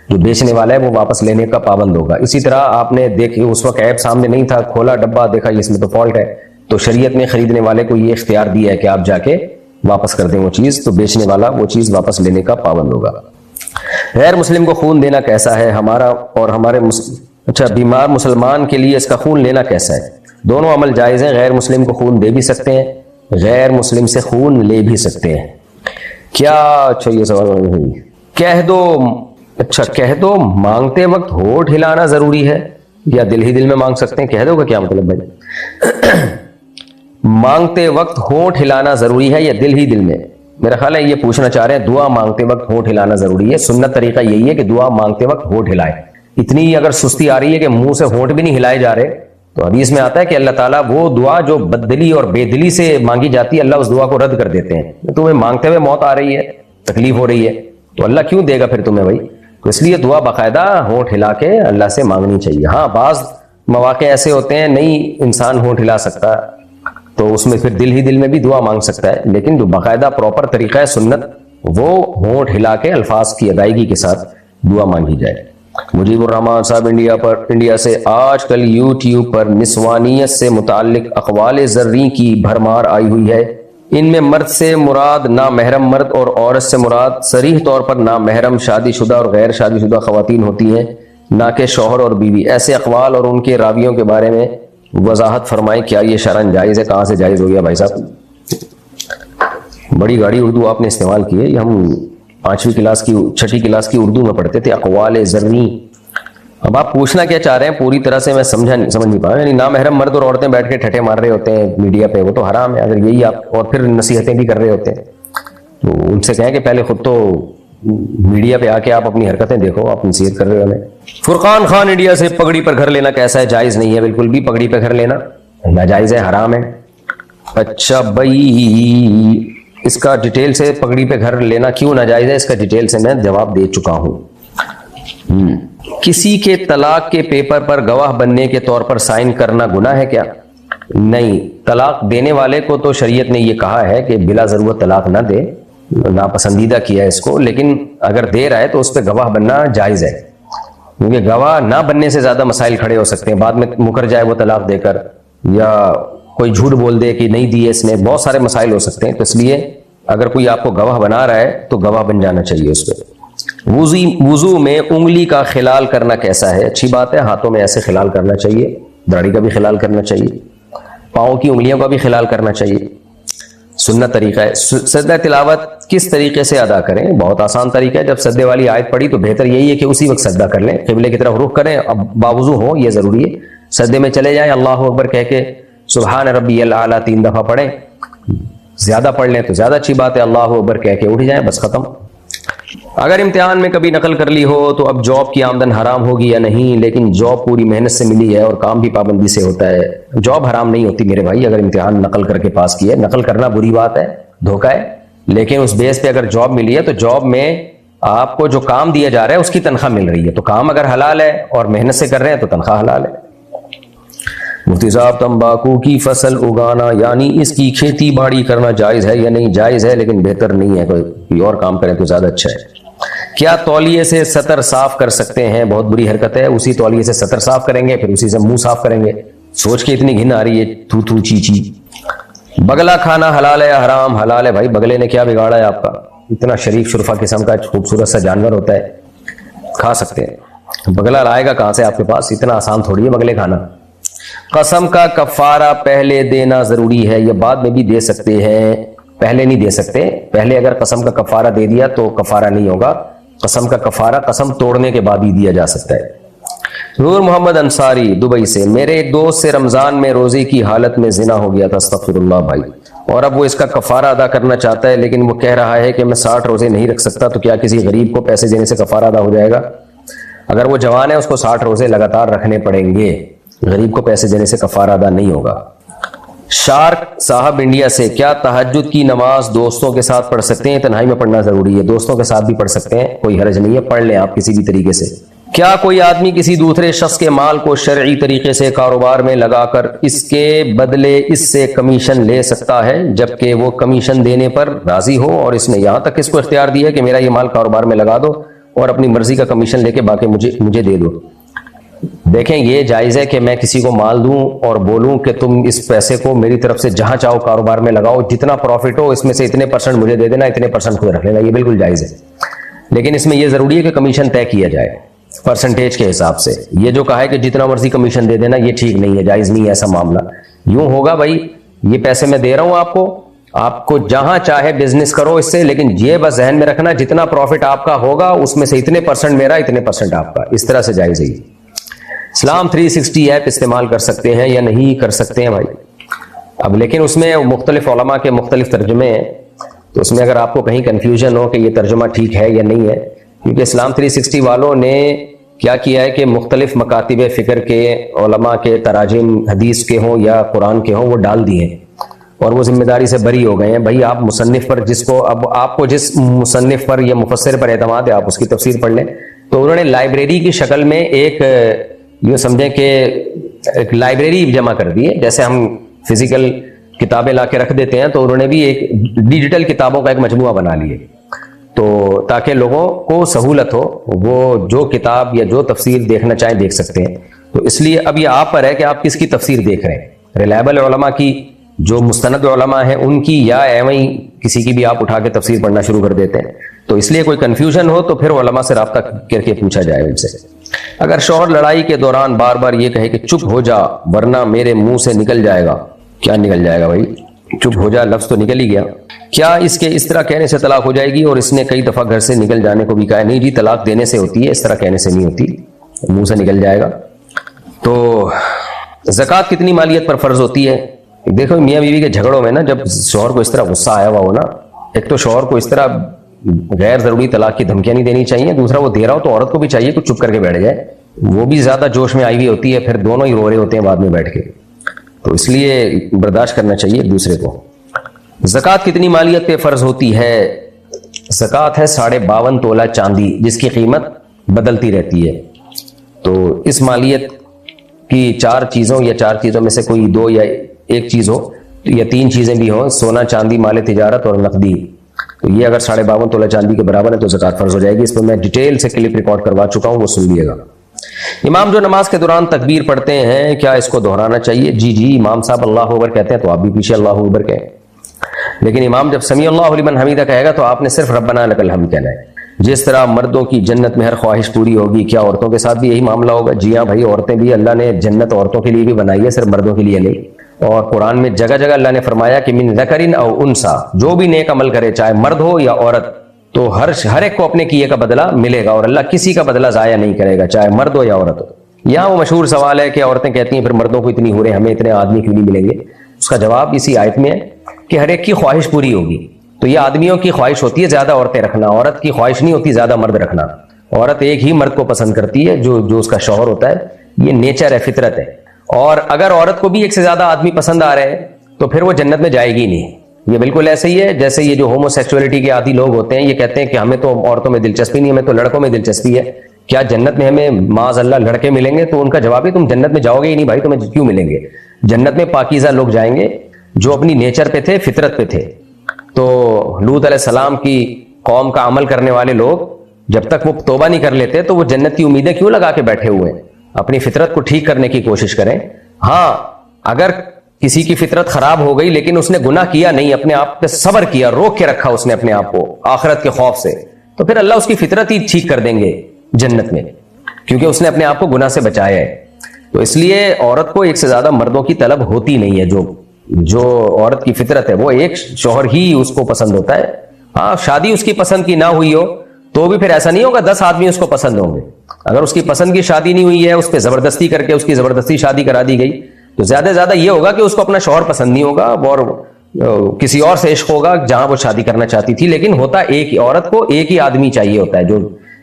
جو بیچنے والا ہے وہ واپس لینے کا پابند ہوگا۔ اسی طرح آپ نے دیکھی اس وقت عیب سامنے نہیں تھا، کھولا ڈبہ دیکھا اس میں تو فالٹ ہے، تو شریعت نے خریدنے والے کو یہ اختیار دیا ہے کہ آپ جا کے واپس کر دیں وہ چیز، تو بیچنے والا وہ چیز واپس لینے کا پابند ہوگا۔ غیر مسلم کو خون دینا کیسا ہے؟ بیمار مسلمان کے لیے اس کا خون لینا کیسا ہے؟ دونوں عمل جائز ہیں، غیر مسلم کو خون دے بھی سکتے ہیں، غیر مسلم سے خون لے بھی سکتے ہیں۔ کیا اچھا یہ سوال کہہ دو مانگتے وقت ہونٹ ہلانا ضروری ہے یا دل ہی دل میں مانگ سکتے ہیں؟ کہہ دو کا کیا مطلب بھائی؟ مانگتے وقت ہونٹ ہلانا ضروری ہے یا دل ہی دل میں؟ میرا خیال ہے یہ پوچھنا چاہ رہے ہیں دعا مانگتے وقت ہونٹ ہلانا ضروری ہے، سنت طریقہ یہی ہے کہ دعا مانگتے وقت ہونٹ ہلائے۔ اتنی اگر سستی آ رہی ہے کہ منہ سے ہونٹ بھی نہیں ہلائے جا رہے تو حدیث میں آتا ہے کہ اللہ تعالیٰ وہ دعا جو بددلی اور بے دلی سے مانگی جاتی ہے اللہ اس دعا کو رد کر دیتے ہیں۔ تمہیں مانگتے ہوئے موت آ رہی ہے، تکلیف ہو رہی ہے تو اللہ کیوں دے گا پھر تمہیں بھائی؟ تو اس لیے دعا باقاعدہ ہونٹ ہلا کے اللہ سے مانگنی چاہیے۔ ہاں بعض مواقع ایسے ہوتے ہیں نہیں انسان ہونٹ ہلا سکتا تو اس میں پھر دل ہی دل میں بھی دعا مانگ سکتا ہے، لیکن جو باقاعدہ پراپر طریقہ ہے سنت وہ ہونٹ ہلا کے الفاظ کی ادائیگی کے ساتھ دعا مانگی جائے۔ مجیب الرحمان صاحب انڈیا سے آج کل یوٹیوب پر نسوانیت سے متعلق اقوال زرعی کی بھرمار آئی ہوئی ہے، ان میں مرد سے مراد نامحرم مرد اور عورت سے مراد صریح طور پر نامحرم شادی شدہ اور غیر شادی شدہ خواتین ہوتی ہیں، نہ کہ شوہر اور بیوی۔ ایسے اقوال اور ان کے راویوں کے بارے میں وضاحت فرمائیں، کیا یہ شرعاً جائز ہے؟ کہاں سے جائز ہو گیا بھائی صاحب؟ بڑی گاڑی اردو آپ نے استعمال کی ہے، یہ ہم 6ٹھی کلاس کی اردو میں پڑھتے تھے، اقوال زرعی۔ اب آپ پوچھنا کیا چاہ رہے ہیں پوری طرح سے میں سمجھ نہیں پا رہا، یعنی نامحرم مرد اور عورتیں بیٹھ کے ٹھٹے مار رہے ہوتے ہیں میڈیا پہ، وہ تو حرام ہے اگر یہی آپ، اور پھر نصیحتیں بھی کر رہے ہوتے ہیں، تو ان سے کہیں کہ پہلے خود تو میڈیا پہ آ کے آپ اپنی حرکتیں دیکھو، آپ نصیحت کر رہے ہو ہمیں۔ فرقان خان انڈیا سے پگڑی پر گھر لینا کیسا ہے؟ جائز نہیں ہے بالکل بھی، پگڑی پہ گھر لینا ناجائز ہے، حرام ہے۔ اچھا بھائی اس کا ڈیٹیل سے پگڑی پہ گھر لینا کیوں ناجائز ہے اس کا ڈیٹیل سے میں جواب دے چکا ہوں۔ کسی کے طلاق کے پیپر پر گواہ بننے کے طور پر سائن کرنا گناہ ہے کیا؟ نہیں، طلاق دینے والے کو تو شریعت نے یہ کہا ہے کہ بلا ضرورت طلاق نہ دے، ناپسندیدہ کیا ہے اس کو، لیکن اگر دے رہا ہے تو اس پہ گواہ بننا جائز ہے، کیونکہ گواہ نہ بننے سے زیادہ مسائل کھڑے ہو سکتے ہیں، بعد میں مکر جائے وہ طلاق دے کر، یا کوئی جھوٹ بول دے کہ نہیں دی ہے اس نے، بہت سارے مسائل ہو سکتے ہیں، تو اس لیے اگر کوئی آپ کو گواہ بنا رہا ہے تو گواہ بن جانا چاہیے اس پہ۔ وضو میں انگلی کا خلال کرنا کیسا ہے؟ اچھی بات ہے، ہاتھوں میں ایسے خلال کرنا چاہیے، داڑھی کا بھی خلال کرنا چاہیے، پاؤں کی انگلیوں کا بھی خلال کرنا چاہیے۔ سنت طریقہ ہے. سجدہ تلاوت کس طریقے سے ادا کریں؟ بہت آسان طریقہ ہے. جب سجدے والی آیت پڑھی تو بہتر یہی ہے کہ اسی وقت سجدہ کر لیں, قبلے کی طرف رخ کریں. اب باوضو ہو یہ ضروری ہے, سجدے میں چلے جائیں, اللہ اکبر کہہ کے سبحان ربی الاعلیٰ 3 دفعہ پڑھیں. زیادہ پڑھ لیں تو زیادہ اچھی بات ہے, اللہ اکبر کہہ کے اٹھ جائیں, بس ختم. اگر امتحان میں کبھی نقل کر لی ہو تو اب جاب کی آمدن حرام ہوگی یا نہیں؟ لیکن جاب پوری محنت سے ملی ہے اور کام بھی پابندی سے ہوتا ہے. جاب حرام نہیں ہوتی میرے بھائی, اگر امتحان نقل کر کے پاس کیا ہے. نقل کرنا بری بات ہے, دھوکہ ہے, لیکن اس بیس پہ اگر جاب ملی ہے تو جاب میں آپ کو جو کام دیا جا رہا ہے اس کی تنخواہ مل رہی ہے, تو کام اگر حلال ہے اور محنت سے کر رہے ہیں تو تنخواہ حلال ہے. مفتی صاحب تمباکو کی فصل اگانا یعنی اس کی کھیتی باڑی کرنا جائز ہے یا نہیں؟ جائز ہے لیکن بہتر نہیں ہے, کوئی اور کام کریں تو زیادہ اچھا ہے. کیا تولیے سے سطر صاف کر سکتے ہیں؟ بہت بری حرکت ہے. اسی تولیے سے سطر صاف کریں گے, پھر اسی سے منہ صاف کریں گے. سوچ کے اتنی گھن آ رہی ہے, تھو تھو چی چی. بگلا کھانا حلال ہے یا حرام؟ حلال ہے بھائی. بگلے نے کیا بگاڑا ہے آپ کا؟ اتنا شریف شرفا قسم کا خوبصورت سا جانور ہوتا ہے, کھا سکتے ہیں. بگلا لائے گا کہاں سے آپ کے پاس؟ اتنا آسان تھوڑی ہے بگلے کھانا. قسم کا کفارہ پہلے دینا ضروری ہے یا بعد میں بھی دے سکتے ہیں؟ پہلے نہیں دے سکتے. پہلے اگر قسم کا کفارہ دے دیا تو کفارہ نہیں ہوگا. قسم کا کفارہ قسم توڑنے کے بعد ہی دیا جا سکتا ہے. نور محمد انصاری دبئی سے, میرے ایک دوست سے رمضان میں روزے کی حالت میں زنا ہو گیا تھا, استغفر اللہ بھائی, اور اب وہ اس کا کفارہ ادا کرنا چاہتا ہے, لیکن وہ کہہ رہا ہے کہ میں 60 روزے نہیں رکھ سکتا, تو کیا کسی غریب کو پیسے دینے سے کفارہ ادا ہو جائے گا؟ اگر وہ جوان ہے اس کو 60 روزے لگاتار رکھنے پڑیں گے, غریب کو پیسے دینے سے کفارہ ادا نہیں ہوگا. شارک صاحب انڈیا سے, کیا تہجد کی نماز دوستوں کے ساتھ پڑھ سکتے ہیں؟ تنہائی میں پڑھنا ضروری ہے, دوستوں کے ساتھ بھی پڑھ سکتے ہیں, کوئی حرج نہیں ہے, پڑھ لیں آپ کسی بھی طریقے سے. کیا کوئی آدمی کسی دوسرے شخص کے مال کو شرعی طریقے سے کاروبار میں لگا کر اس کے بدلے اس سے کمیشن لے سکتا ہے جبکہ وہ کمیشن دینے پر راضی ہو, اور اس نے یہاں تک اس کو اختیار دیا کہ میرا یہ مال کاروبار میں لگا دو اور اپنی مرضی کا کمیشن لے کے باقی مجھے دے دو؟ دیکھیں, یہ جائز ہے کہ میں کسی کو مال دوں اور بولوں کہ تم اس پیسے کو میری طرف سے جہاں چاہو کاروبار میں لگاؤ, جتنا پروفٹ ہو اس میں سے اتنے % مجھے دے دینا, اتنے % خود رکھ لینا, یہ بالکل جائز ہے. لیکن اس میں یہ ضروری ہے کہ کمیشن طے کیا جائے پرسنٹیج کے حساب سے. یہ جو کہا ہے کہ جتنا مرضی کمیشن دے دینا, یہ ٹھیک نہیں ہے, جائز نہیں ہے ایسا معاملہ. یوں ہوگا بھائی, یہ پیسے میں دے رہا ہوں آپ کو جہاں چاہے بزنس کرو اس سے, لیکن یہ بس ذہن میں رکھنا جتنا پروفٹ آپ کا ہوگا اس میں سے اتنے % میرا, اتنے % آپ کا, اس طرح سے جائز ہے. اسلام 360 ایپ استعمال کر سکتے ہیں یا نہیں کر سکتے ہیں بھائی؟ اب لیکن اس میں مختلف علماء کے مختلف ترجمے ہیں, تو اس میں اگر آپ کو کہیں کنفیوژن ہو کہ یہ ترجمہ ٹھیک ہے یا نہیں ہے, کیونکہ اسلام 360 والوں نے کیا کیا ہے کہ مختلف مکاتب فکر کے علماء کے تراجم حدیث کے ہوں یا قرآن کے ہوں وہ ڈال دیے ہیں, اور وہ ذمہ داری سے بری ہو گئے ہیں. بھائی آپ مصنف پر اب آپ کو جس مصنف پر یا مفسر پر اعتماد ہے آپ اس کی تفسیر پڑھ لیں. تو انہوں نے لائبریری کی شکل میں ایک یہ سمجھیں کہ ایک لائبریری جمع کر دی ہے, جیسے ہم فزیکل کتابیں لا کے رکھ دیتے ہیں, تو انہوں نے بھی ایک ڈیجیٹل کتابوں کا ایک مجموعہ بنا لیے, تو تاکہ لوگوں کو سہولت ہو, وہ جو کتاب یا جو تفسیر دیکھنا چاہیں دیکھ سکتے ہیں. تو اس لیے اب یہ آپ پر ہے کہ آپ کس کی تفسیر دیکھ رہے ہیں, ریلائبل علماء کی, جو مستند علماء ہیں ان کی, یا ایویں کسی کی بھی آپ اٹھا کے تفسیر پڑھنا شروع کر دیتے ہیں. تو اس لیے کوئی کنفیوژن ہو تو پھر علماء سے رابطہ کر کے پوچھا جائے ان سے. اگر شوہر لڑائی کے دوران بار بار یہ کہے کہ چپ ہو جا ورنہ میرے منہ سے نکل جائے گا, کیا نکل جائے گا بھائی؟ چپ ہو جا لفظ تو نکل ہی گیا. کیا اس کے اس طرح کہنے سے طلاق ہو جائے گی؟ اور اس نے کئی دفعہ گھر سے نکل جانے کو بھی کہا ہے. نہیں جی, طلاق دینے سے ہوتی ہے, اس طرح کہنے سے نہیں ہوتی, منہ سے نکل جائے گا. تو زکوٰۃ کتنی مالیت پر فرض ہوتی ہے؟ دیکھو میاں بیوی کے جھگڑوں میں نا, جب شوہر کو اس طرح غصہ آیا ہوا ہو نا, ایک تو شوہر کو اس طرح غیر ضروری طلاق کی دھمکیاں نہیں دینی چاہیے, دوسرا وہ دے رہا ہو تو عورت کو بھی چاہیے کہ چپ کر کے بیٹھ جائے, وہ بھی زیادہ جوش میں آئی ہوئی ہوتی ہے, پھر دونوں ہی رو رہے ہوتے ہیں بعد میں بیٹھ کے, تو اس لیے برداشت کرنا چاہیے ایک دوسرے کو. زکوٰۃ کتنی مالیت پہ فرض ہوتی ہے؟ زکوٰۃ ہے 52.5 تولہ چاندی, جس کی قیمت بدلتی رہتی ہے. تو اس مالیت کی 4 چیزوں یا 4 چیزوں میں سے کوئی 2 یا 1 چیز ہو یا 3 چیزیں بھی ہوں, سونا, چاندی, مال تجارت اور نقدی, تو یہ اگر 52.5 تولہ چاندی کے برابر ہے تو زکوٰۃ فرض ہو جائے گی. اس پر میں ڈیٹیل سے کلپ ریکارڈ کروا چکا ہوں, وہ سن لیے گا. امام جو نماز کے دوران تکبیر پڑھتے ہیں کیا اس کو دہرانا چاہیے؟ جی, امام صاحب اللہ اکبر کہتے ہیں تو آپ بھی پیچھے اللہ اکبر کہیں, لیکن امام جب سمیع اللہ لمن حمیدہ کہے گا تو آپ نے صرف ربنا لک الحمد کہنا ہے. جس طرح مردوں کی جنت میں ہر خواہش پوری ہوگی, کیا عورتوں کے ساتھ بھی یہی معاملہ ہوگا؟ جی ہاں بھائی, عورتیں بھی اللہ نے جنت عورتوں کے لیے بھی بنائی ہے, صرف مردوں کے لیے نہیں. اور قرآن میں جگہ جگہ اللہ نے فرمایا کہ من ذکرن او انسا، جو بھی نیک عمل کرے چاہے مرد ہو یا عورت، تو ہر ایک کو اپنے کیے کا بدلہ ملے گا، اور اللہ کسی کا بدلہ ضائع نہیں کرے گا، چاہے مرد ہو یا عورت ہو۔ یہاں وہ مشہور سوال ہے کہ عورتیں کہتی ہیں پھر مردوں کو اتنی ہو رہے ہمیں اتنے آدمی کیوں نہیں ملیں گے؟ اس کا جواب اسی آیت میں ہے کہ ہر ایک کی خواہش پوری ہوگی۔ تو یہ آدمیوں کی خواہش ہوتی ہے زیادہ عورتیں رکھنا، عورت کی خواہش نہیں ہوتی زیادہ مرد رکھنا۔ عورت ایک ہی مرد کو پسند کرتی ہے جو اس کا شوہر ہوتا ہے، یہ نیچر ہے، فطرت ہے۔ اور اگر عورت کو بھی ایک سے زیادہ آدمی پسند آ رہے ہیں تو پھر وہ جنت میں جائے گی نہیں۔ یہ بالکل ایسے ہی ہے جیسے یہ جو ہومو سیکسولیٹی کے عادی لوگ ہوتے ہیں، یہ کہتے ہیں کہ ہمیں تو عورتوں میں دلچسپی نہیں، ہمیں تو لڑکوں میں دلچسپی ہے، کیا جنت میں ہمیں معاذ اللہ لڑکے ملیں گے؟ تو ان کا جواب ہے تم جنت میں جاؤ گے ہی نہیں بھائی، تمہیں کیوں ملیں گے؟ جنت میں پاکیزہ لوگ جائیں گے جو اپنی نیچر پہ تھے، فطرت پہ تھے۔ تو لوط علیہ السلام کی قوم کا عمل کرنے والے لوگ جب تک وہ توبہ نہیں کر لیتے تو وہ جنت کی امیدیں کیوں لگا کے بیٹھے ہوئے ہیں؟ اپنی فطرت کو ٹھیک کرنے کی کوشش کریں۔ ہاں، اگر کسی کی فطرت خراب ہو گئی لیکن اس نے گناہ کیا نہیں، اپنے آپ پہ صبر کیا، روک کے رکھا اس نے اپنے آپ کو آخرت کے خوف سے، تو پھر اللہ اس کی فطرت ہی ٹھیک کر دیں گے جنت میں، کیونکہ اس نے اپنے آپ کو گناہ سے بچایا ہے۔ تو اس لیے عورت کو ایک سے زیادہ مردوں کی طلب ہوتی نہیں ہے۔ جو عورت کی فطرت ہے وہ ایک شوہر ہی اس کو پسند ہوتا ہے۔ ہاں، شادی اس کی پسند کی نہ ہوئی ہو تو بھی پھر ایسا نہیں ہوگا 10 آدمی اس کو پسند ہوں گے۔ اگر اس کی پسند کی شادی نہیں ہوئی ہے، اس پہ زبردستی کر کے اس کی زبردستی شادی کرا دی گئی، تو زیادہ سے زیادہ یہ ہوگا کہ اس کو اپنا شوہر پسند نہیں ہوگا اور کسی اور سے عشق ہوگا جہاں وہ شادی کرنا چاہتی تھی۔ لیکن ہوتا ایک ہی، عورت کو ایک ہی آدمی چاہیے ہوتا ہے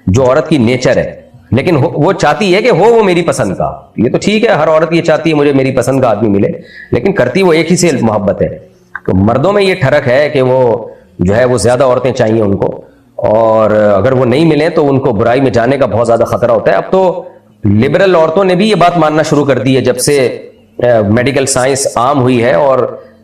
جو عورت کی نیچر ہے، لیکن وہ چاہتی ہے کہ وہ میری پسند کا۔ یہ تو ٹھیک ہے، ہر عورت یہ چاہتی ہے مجھے میری پسند کا آدمی ملے، لیکن کرتی وہ ایک ہی سے محبت ہے۔ تو مردوں میں یہ ٹھرک ہے کہ وہ جو ہے وہ زیادہ عورتیں چاہیے ان کو، اور اگر وہ نہیں ملیں تو ان کو برائی میں جانے کا بہت زیادہ خطرہ ہوتا ہے۔ اب تو لبرل عورتوں نے بھی یہ بات ماننا شروع کر دی ہے، جب سے میڈیکل سائنس عام ہوئی ہے اور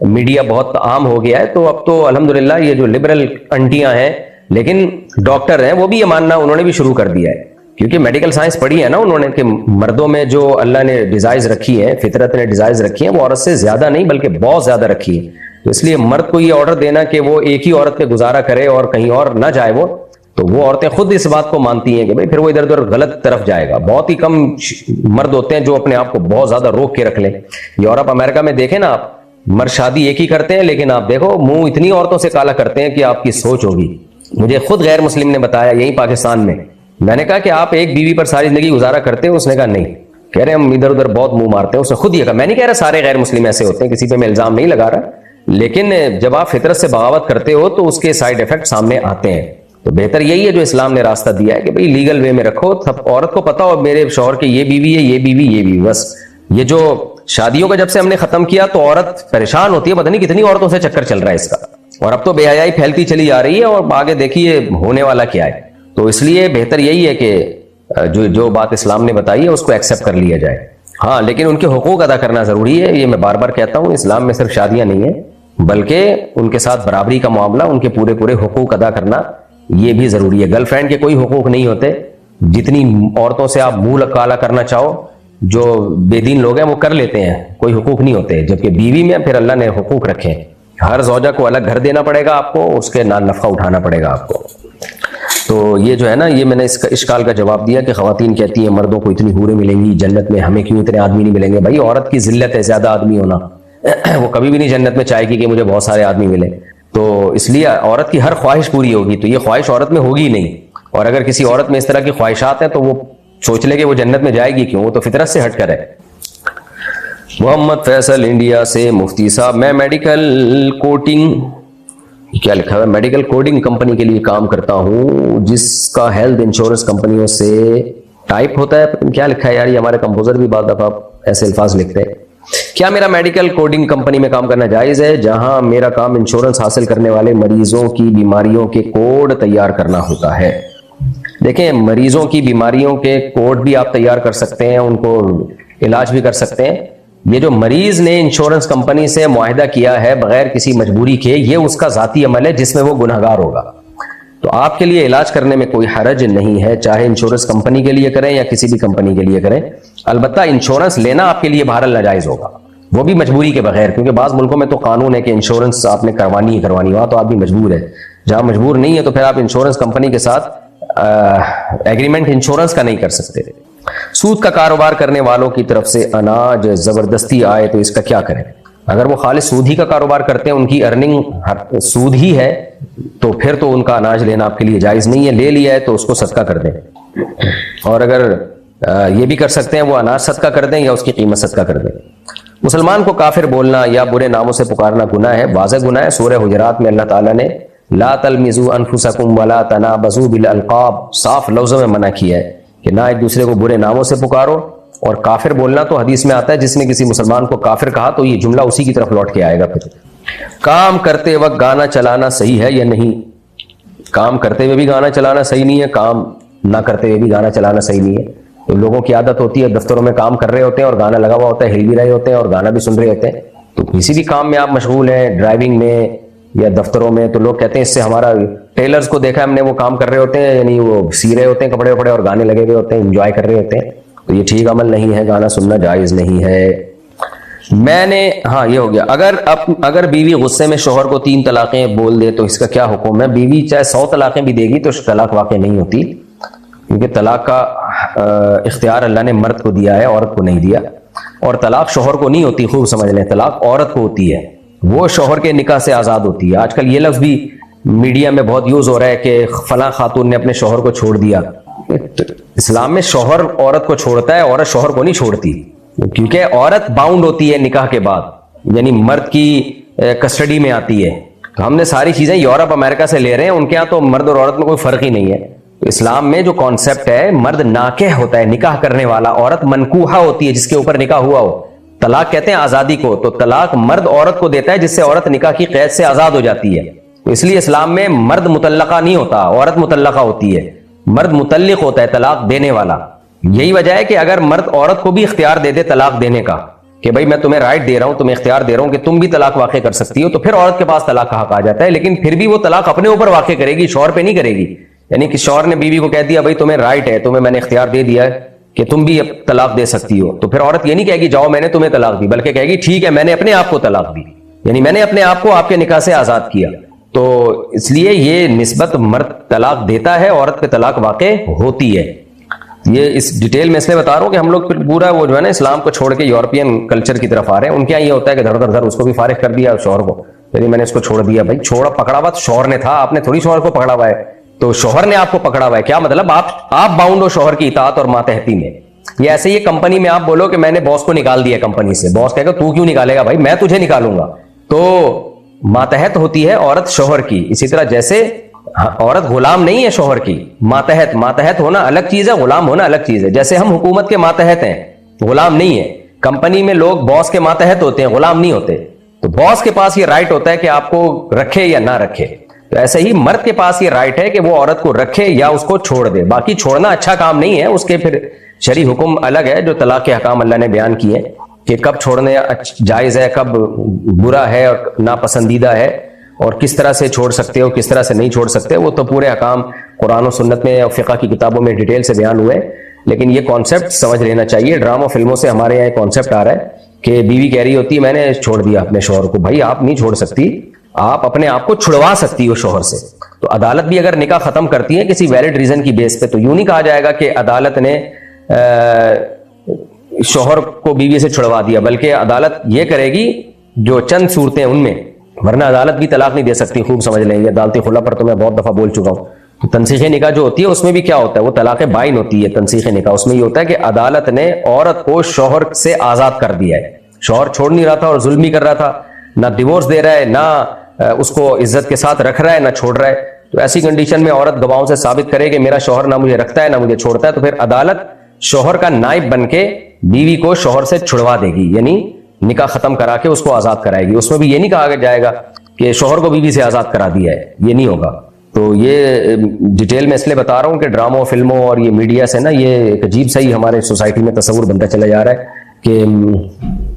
میڈیا بہت عام ہو گیا ہے، تو اب تو الحمدللہ یہ جو لبرل انٹیاں ہیں لیکن ڈاکٹر ہیں، وہ بھی یہ ماننا انہوں نے بھی شروع کر دیا ہے، کیونکہ میڈیکل سائنس پڑھی ہے نا انہوں نے کہ مردوں میں جو اللہ نے ڈیزائرز رکھی ہیں، فطرت نے ڈیزائرز رکھی ہیں، وہ عورت سے زیادہ نہیں بلکہ بہت زیادہ رکھی ہے۔ تو اس لیے مرد کو یہ آرڈر دینا کہ وہ ایک ہی عورت پہ گزارا کرے اور کہیں اور نہ جائے تو وہ عورتیں خود اس بات کو مانتی ہیں کہ بھائی پھر وہ ادھر ادھر غلط طرف جائے گا۔ بہت ہی کم مرد ہوتے ہیں جو اپنے آپ کو بہت زیادہ روک کے رکھ لیں۔ یورپ امریکہ میں دیکھیں نا آپ، مرد شادی ایک ہی کرتے ہیں لیکن آپ دیکھو منہ اتنی عورتوں سے کالا کرتے ہیں کہ آپ کی سوچ ہوگی۔ مجھے خود غیر مسلم نے بتایا یہی پاکستان میں نے کہا کہ آپ ایک بیوی پر ساری زندگی گزارا کرتے ہو؟ اس نے کہا نہیں، کہہ رہے ہم ادھر ادھر بہت منہ مارتے ہیں۔ اس نے خود یہ کہا، میں نہیں کہہ رہا سارے غیر مسلم ایسے ہوتے ہیں، کسی پہ میں الزام نہیں لگا رہا، لیکن جب آپ فطرت سے بغاوت کرتے ہو تو اس کے سائیڈ ایفیکٹ سامنے آتے ہیں۔ تو بہتر یہی ہے جو اسلام نے راستہ دیا ہے کہ بھئی لیگل وے میں رکھو، عورت کو پتا ہو میرے شوہر کے یہ بیوی ہے، یہ بیوی، یہ بیوی۔ بس یہ جو شادیوں کا جب سے ہم نے ختم کیا تو عورت پریشان ہوتی ہے، پتہ نہیں کتنی عورتوں سے چکر چل رہا ہے اس کا، اور اب تو بے حیائی پھیلتی چلی جا رہی ہے اور آگے دیکھیے ہونے والا کیا ہے۔ تو اس لیے بہتر یہی ہے کہ جو بات اسلام نے بتائی ہے اس کو ایکسیپٹ کر لیا جائے۔ ہاں، لیکن ان کے حقوق ادا کرنا ضروری ہے۔ یہ میں بار بار کہتا ہوں، اسلام میں صرف شادیاں نہیں ہیں بلکہ ان کے ساتھ برابری کا معاملہ، ان کے پورے حقوق ادا کرنا یہ بھی ضروری ہے۔ گرل فرینڈ کے کوئی حقوق نہیں ہوتے، جتنی عورتوں سے آپ منہ کالا کرنا چاہو، جو بے دین لوگ ہیں وہ کر لیتے ہیں، کوئی حقوق نہیں ہوتے۔ جبکہ بیوی میں پھر اللہ نے حقوق رکھے ہیں، ہر زوجہ کو الگ گھر دینا پڑے گا آپ کو، اس کے نفقہ اٹھانا پڑے گا آپ کو۔ تو یہ جو ہے نا، یہ میں نے اس کا اشکال کا جواب دیا کہ خواتین کہتی ہیں مردوں کو اتنی حوریں ملیں گی جنت میں، ہمیں کیوں اتنے آدمی نہیں ملیں گے؟ بھائی عورت کی ذلت ہے زیادہ آدمی ہونا، وہ کبھی بھی نہیں جنت میں چاہے گی کہ مجھے بہت سارے آدمی ملیں۔ تو اس لیے عورت کی ہر خواہش پوری ہوگی، تو یہ خواہش عورت میں ہوگی نہیں۔ اور اگر کسی عورت میں اس طرح کی خواہشات ہیں تو وہ سوچ لے کہ وہ جنت میں جائے گی کیوں، وہ تو فطرت سے ہٹ کر ہے۔ محمد فیصل انڈیا سے، مفتی صاحب میں میڈیکل کوڈنگ، کیا لکھا ہے، میڈیکل کوڈنگ کمپنی کے لیے کام کرتا ہوں جس کا ہیلتھ انشورنس کمپنیوں سے ٹائپ ہوتا ہے۔ کیا لکھا ہے یار، یہ ہمارے کمپوزر بھی بعض دفعہ ایسے الفاظ لکھتے ہیں۔ کیا میرا میڈیکل کوڈنگ کمپنی میں کام کرنا جائز ہے جہاں میرا کام انشورنس حاصل کرنے والے مریضوں کی بیماریوں کے کوڈ تیار کرنا ہوتا ہے؟ دیکھیں، مریضوں کی بیماریوں کے کوڈ بھی آپ تیار کر سکتے ہیں، ان کو علاج بھی کر سکتے ہیں۔ یہ جو مریض نے انشورنس کمپنی سے معاہدہ کیا ہے بغیر کسی مجبوری کے، یہ اس کا ذاتی عمل ہے جس میں وہ گنہگار ہوگا۔ تو آپ کے لیے علاج کرنے میں کوئی حرج نہیں ہے، چاہے انشورنس کمپنی کے لیے کریں یا کسی بھی کمپنی کے لیے کریں۔ البتہ انشورنس لینا آپ کے لیے بہرحال ناجائز ہوگا، وہ بھی مجبوری کے بغیر، کیونکہ بعض ملکوں میں تو قانون ہے کہ انشورنس آپ نے کروانی ہے، وہاں تو آدمی مجبور ہے۔ جہاں مجبور نہیں ہے تو پھر آپ انشورنس کمپنی کے ساتھ ایگریمنٹ انشورنس کا نہیں کر سکتے۔ سود کا کاروبار کرنے والوں کی طرف سے اناج زبردستی آئے تو اس کا کیا کریں؟ اگر وہ خالص سود ہی کا کاروبار کرتے ہیں, ان کی ارننگ سود ہی ہے, تو پھر تو ان کا اناج لینا آپ کے لیے جائز نہیں ہے. لے لیا ہے تو اس کو صدقہ کر دیں, اور اگر یہ بھی کر سکتے ہیں وہ اناج صدقہ کر دیں یا اس کی قیمت صدقہ کر دیں. مسلمان کو کافر بولنا یا برے ناموں سے پکارنا گناہ ہے, واضح گناہ ہے. سورہ حجرات میں اللہ تعالیٰ نے لا تلمزوا انفسکم ولا تنابزوا بالالقاب صاف لفظوں میں منع کیا ہے کہ نہ ایک دوسرے کو برے ناموں سے پکارو. اور کافر بولنا تو حدیث میں آتا ہے جس نے کسی مسلمان کو کافر کہا تو یہ جملہ اسی کی طرف لوٹ کے آئے گا. پھر کام کرتے وقت گانا چلانا صحیح ہے یا نہیں؟ کام کرتے ہوئے بھی گانا چلانا صحیح نہیں ہے, کام نہ کرتے ہوئے بھی گانا چلانا صحیح نہیں ہے. تو لوگوں کی عادت ہوتی ہے, دفتروں میں کام کر رہے ہوتے ہیں اور گانا لگا ہوا ہوتا ہے, ہل بھی رہے ہوتے ہیں اور گانا بھی سن رہے ہوتے ہیں. تو کسی بھی کام میں آپ مشغول ہیں, ڈرائیونگ میں یا دفتروں میں, تو لوگ کہتے ہیں اس سے ہمارا, ٹیلرز کو دیکھا ہم نے, وہ کام کر رہے ہوتے ہیں, یعنی وہ سی رہے ہوتے ہیں کپڑے وپڑے اور گانے لگے ہوئے ہوتے ہیں, انجوائے کر رہے ہوتے ہیں. تو یہ ٹھیک عمل نہیں ہے, گانا سننا جائز نہیں ہے. میں نے یہ ہو گیا. اگر بیوی غصے میں شوہر کو 3 طلاقیں بول دے تو اس کا کیا حکم ہے؟ بیوی چاہے 100 طلاقیں بھی دے گی تو طلاق واقع نہیں ہوتی, کیونکہ طلاق کا اختیار اللہ نے مرد کو دیا ہے, عورت کو نہیں دیا. اور طلاق شوہر کو نہیں ہوتی, خوب سمجھ لیں, طلاق عورت کو ہوتی ہے, وہ شوہر کے نکاح سے آزاد ہوتی ہے. آج کل یہ لفظ بھی میڈیا میں بہت یوز ہو رہا ہے کہ فلاں خاتون نے اپنے شوہر کو چھوڑ دیا. اسلام میں شوہر عورت کو چھوڑتا ہے, عورت شوہر کو نہیں چھوڑتی, کیونکہ عورت باؤنڈ ہوتی ہے نکاح کے بعد, یعنی مرد کی کسٹڈی میں آتی ہے. تو ہم نے ساری چیزیں یورپ امریکہ سے لے رہے ہیں, ان کے ہاں تو مرد اور عورت میں کوئی فرق ہی نہیں ہے. تو اسلام میں جو کانسیپٹ ہے, مرد ناکح ہوتا ہے, نکاح کرنے والا, عورت منکوحہ ہوتی ہے جس کے اوپر نکاح ہوا ہو. طلاق کہتے ہیں آزادی کو, تو طلاق مرد عورت کو دیتا ہے جس سے عورت نکاح کی قید سے آزاد ہو جاتی ہے. تو اس لیے اسلام میں مرد مطلقہ نہیں ہوتا, عورت مطلقہ ہوتی ہے. مرد مطلق ہوتا ہے, طلاق دینے والا. یہی وجہ ہے کہ اگر مرد عورت کو بھی اختیار دے دے طلاق دینے کا, کہ بھائی میں تمہیں رائٹ دے رہا ہوں, تمہیں اختیار دے رہا ہوں کہ تم بھی طلاق واقع کر سکتی ہو, تو پھر عورت کے پاس طلاق کا حق آ جاتا ہے. لیکن پھر بھی وہ طلاق اپنے اوپر واقع کرے گی, شوہر پہ نہیں کرے گی. یعنی کہ شوہر نے بیوی کو کہہ دیا بھائی تمہیں رائٹ ہے, تمہیں میں نے اختیار دے دیا ہے کہ تم بھی اب طلاق دے سکتی ہو, تو پھر عورت یہ نہیں کہے گی جاؤ میں نے تمہیں طلاق دی, بلکہ کہے گی ٹھیک ہے میں نے اپنے آپ کو طلاق دی, یعنی میں نے اپنے آپ کو آپ کے نکاح سے آزاد کیا. تو اس لیے یہ نسبت مرد طلاق دیتا ہے, عورت پہ طلاق واقع ہوتی ہے. یہ اس ڈیٹیل میں اس لیے بتا رہا ہوں کہ ہم لوگ پھر پورا وہ جو ہے نا اسلام کو چھوڑ کے یورپین کلچر کی طرف آ رہے ہیں. ان کے یہاں یہ ہوتا ہے کہ دھڑ دھڑ دھڑ اس کو بھی فارغ کر دیا شوہر کو, یعنی میں نے اس کو چھوڑ دیا. بھائی چھوڑا پکڑا ہوا شوہر نے تھا, آپ نے تھوڑی شوہر کو پکڑا ہوا ہے, تو شوہر نے آپ کو پکڑا ہوا ہے. کیا مطلب آپ باؤنڈ ہو شوہر کی اطاعت اور ماتحتی میں. یہ ایسے ہی کمپنی میں آپ بولو کہ میں نے باس کو نکال دیا کمپنی سے, باس کہے گا تو کیوں نکالے گا, بھائی میں تجھے نکالوں گا. تو ماتحت ہوتی ہے عورت شوہر کی. اسی طرح جیسے عورت غلام نہیں ہے شوہر کی, ماتحت ہونا الگ چیز ہے, غلام ہونا الگ چیز ہے. جیسے ہم حکومت کے ماتحت ہیں, غلام نہیں ہے. کمپنی میں لوگ باس کے ماتحت ہوتے ہیں, غلام نہیں ہوتے. تو باس کے پاس یہ رائٹ ہوتا ہے کہ آپ کو رکھے یا نہ رکھے. تو ایسے ہی مرد کے پاس یہ رائٹ ہے کہ وہ عورت کو رکھے یا اس کو چھوڑ دے. باقی چھوڑنا اچھا کام نہیں ہے, اس کے پھر شرعی حکم الگ ہے جو طلاق کے احکام اللہ نے بیان کیے کہ کب چھوڑنے جائز ہے, کب برا ہے اور ناپسندیدہ ہے, اور کس طرح سے چھوڑ سکتے ہو, کس طرح سے نہیں چھوڑ سکتے. وہ تو پورے احکام قرآن و سنت میں اور فقہ کی کتابوں میں ڈیٹیل سے بیان ہوئے. لیکن یہ کانسیپٹ سمجھ لینا چاہیے. ڈراموں فلموں سے ہمارے یہاں کانسیپٹ آ رہا ہے کہ بیوی کہہ رہی ہوتی ہے میں نے چھوڑ دیا اپنے شوہر کو. بھائی آپ نہیں چھوڑ سکتی, آپ اپنے آپ کو چھڑوا سکتی ہو شوہر سے. تو عدالت بھی اگر نکاح ختم کرتی ہے کسی ویلڈ ریزن کی بیس پہ, تو یوں نہیں کہا جائے گا کہ عدالت نے شوہر کو بیوی سے چھڑوا دیا, بلکہ عدالت یہ کرے گی جو چند صورتیں ان میں, ورنہ عدالت بھی طلاق نہیں دے سکتی. خوب سمجھ لیں, یہ عدالتی خلا پر تو میں بہت دفعہ بول چکا ہوں. تو تنسیخ نکاح جو ہوتی ہے اس میں بھی کیا ہوتا ہے, وہ طلاق بائن ہوتی ہے. تنسیخ نکاح اس میں یہ ہوتا ہے کہ عدالت نے عورت کو شوہر سے آزاد کر دیا ہے. شوہر چھوڑ نہیں رہا تھا اور ظلم بھی کر رہا تھا, نہ ڈیورس دے رہا ہے, نہ اس کو عزت کے ساتھ رکھ رہا ہے, نہ چھوڑ رہا ہے. تو ایسی کنڈیشن میں عورت گواہوں سے ثابت کرے کہ میرا شوہر نہ مجھے رکھتا ہے نہ مجھے چھوڑتا ہے, تو پھر عدالت شوہر کا نائب بن کے بیوی کو شوہر سے چھڑوا دے گی, یعنی نکاح ختم کرا کے اس کو آزاد کرائے گی. اس میں بھی یہ نہیں کہا جائے گا کہ شوہر کو بیوی سے آزاد کرا دیا ہے, یہ نہیں ہوگا. تو یہ ڈیٹیل میں اس لیے بتا رہا ہوں کہ ڈراموں فلموں اور یہ میڈیا سے نا یہ ایک عجیب سا ہی ہمارے سوسائٹی میں تصور بنتا چلا جا رہا ہے کہ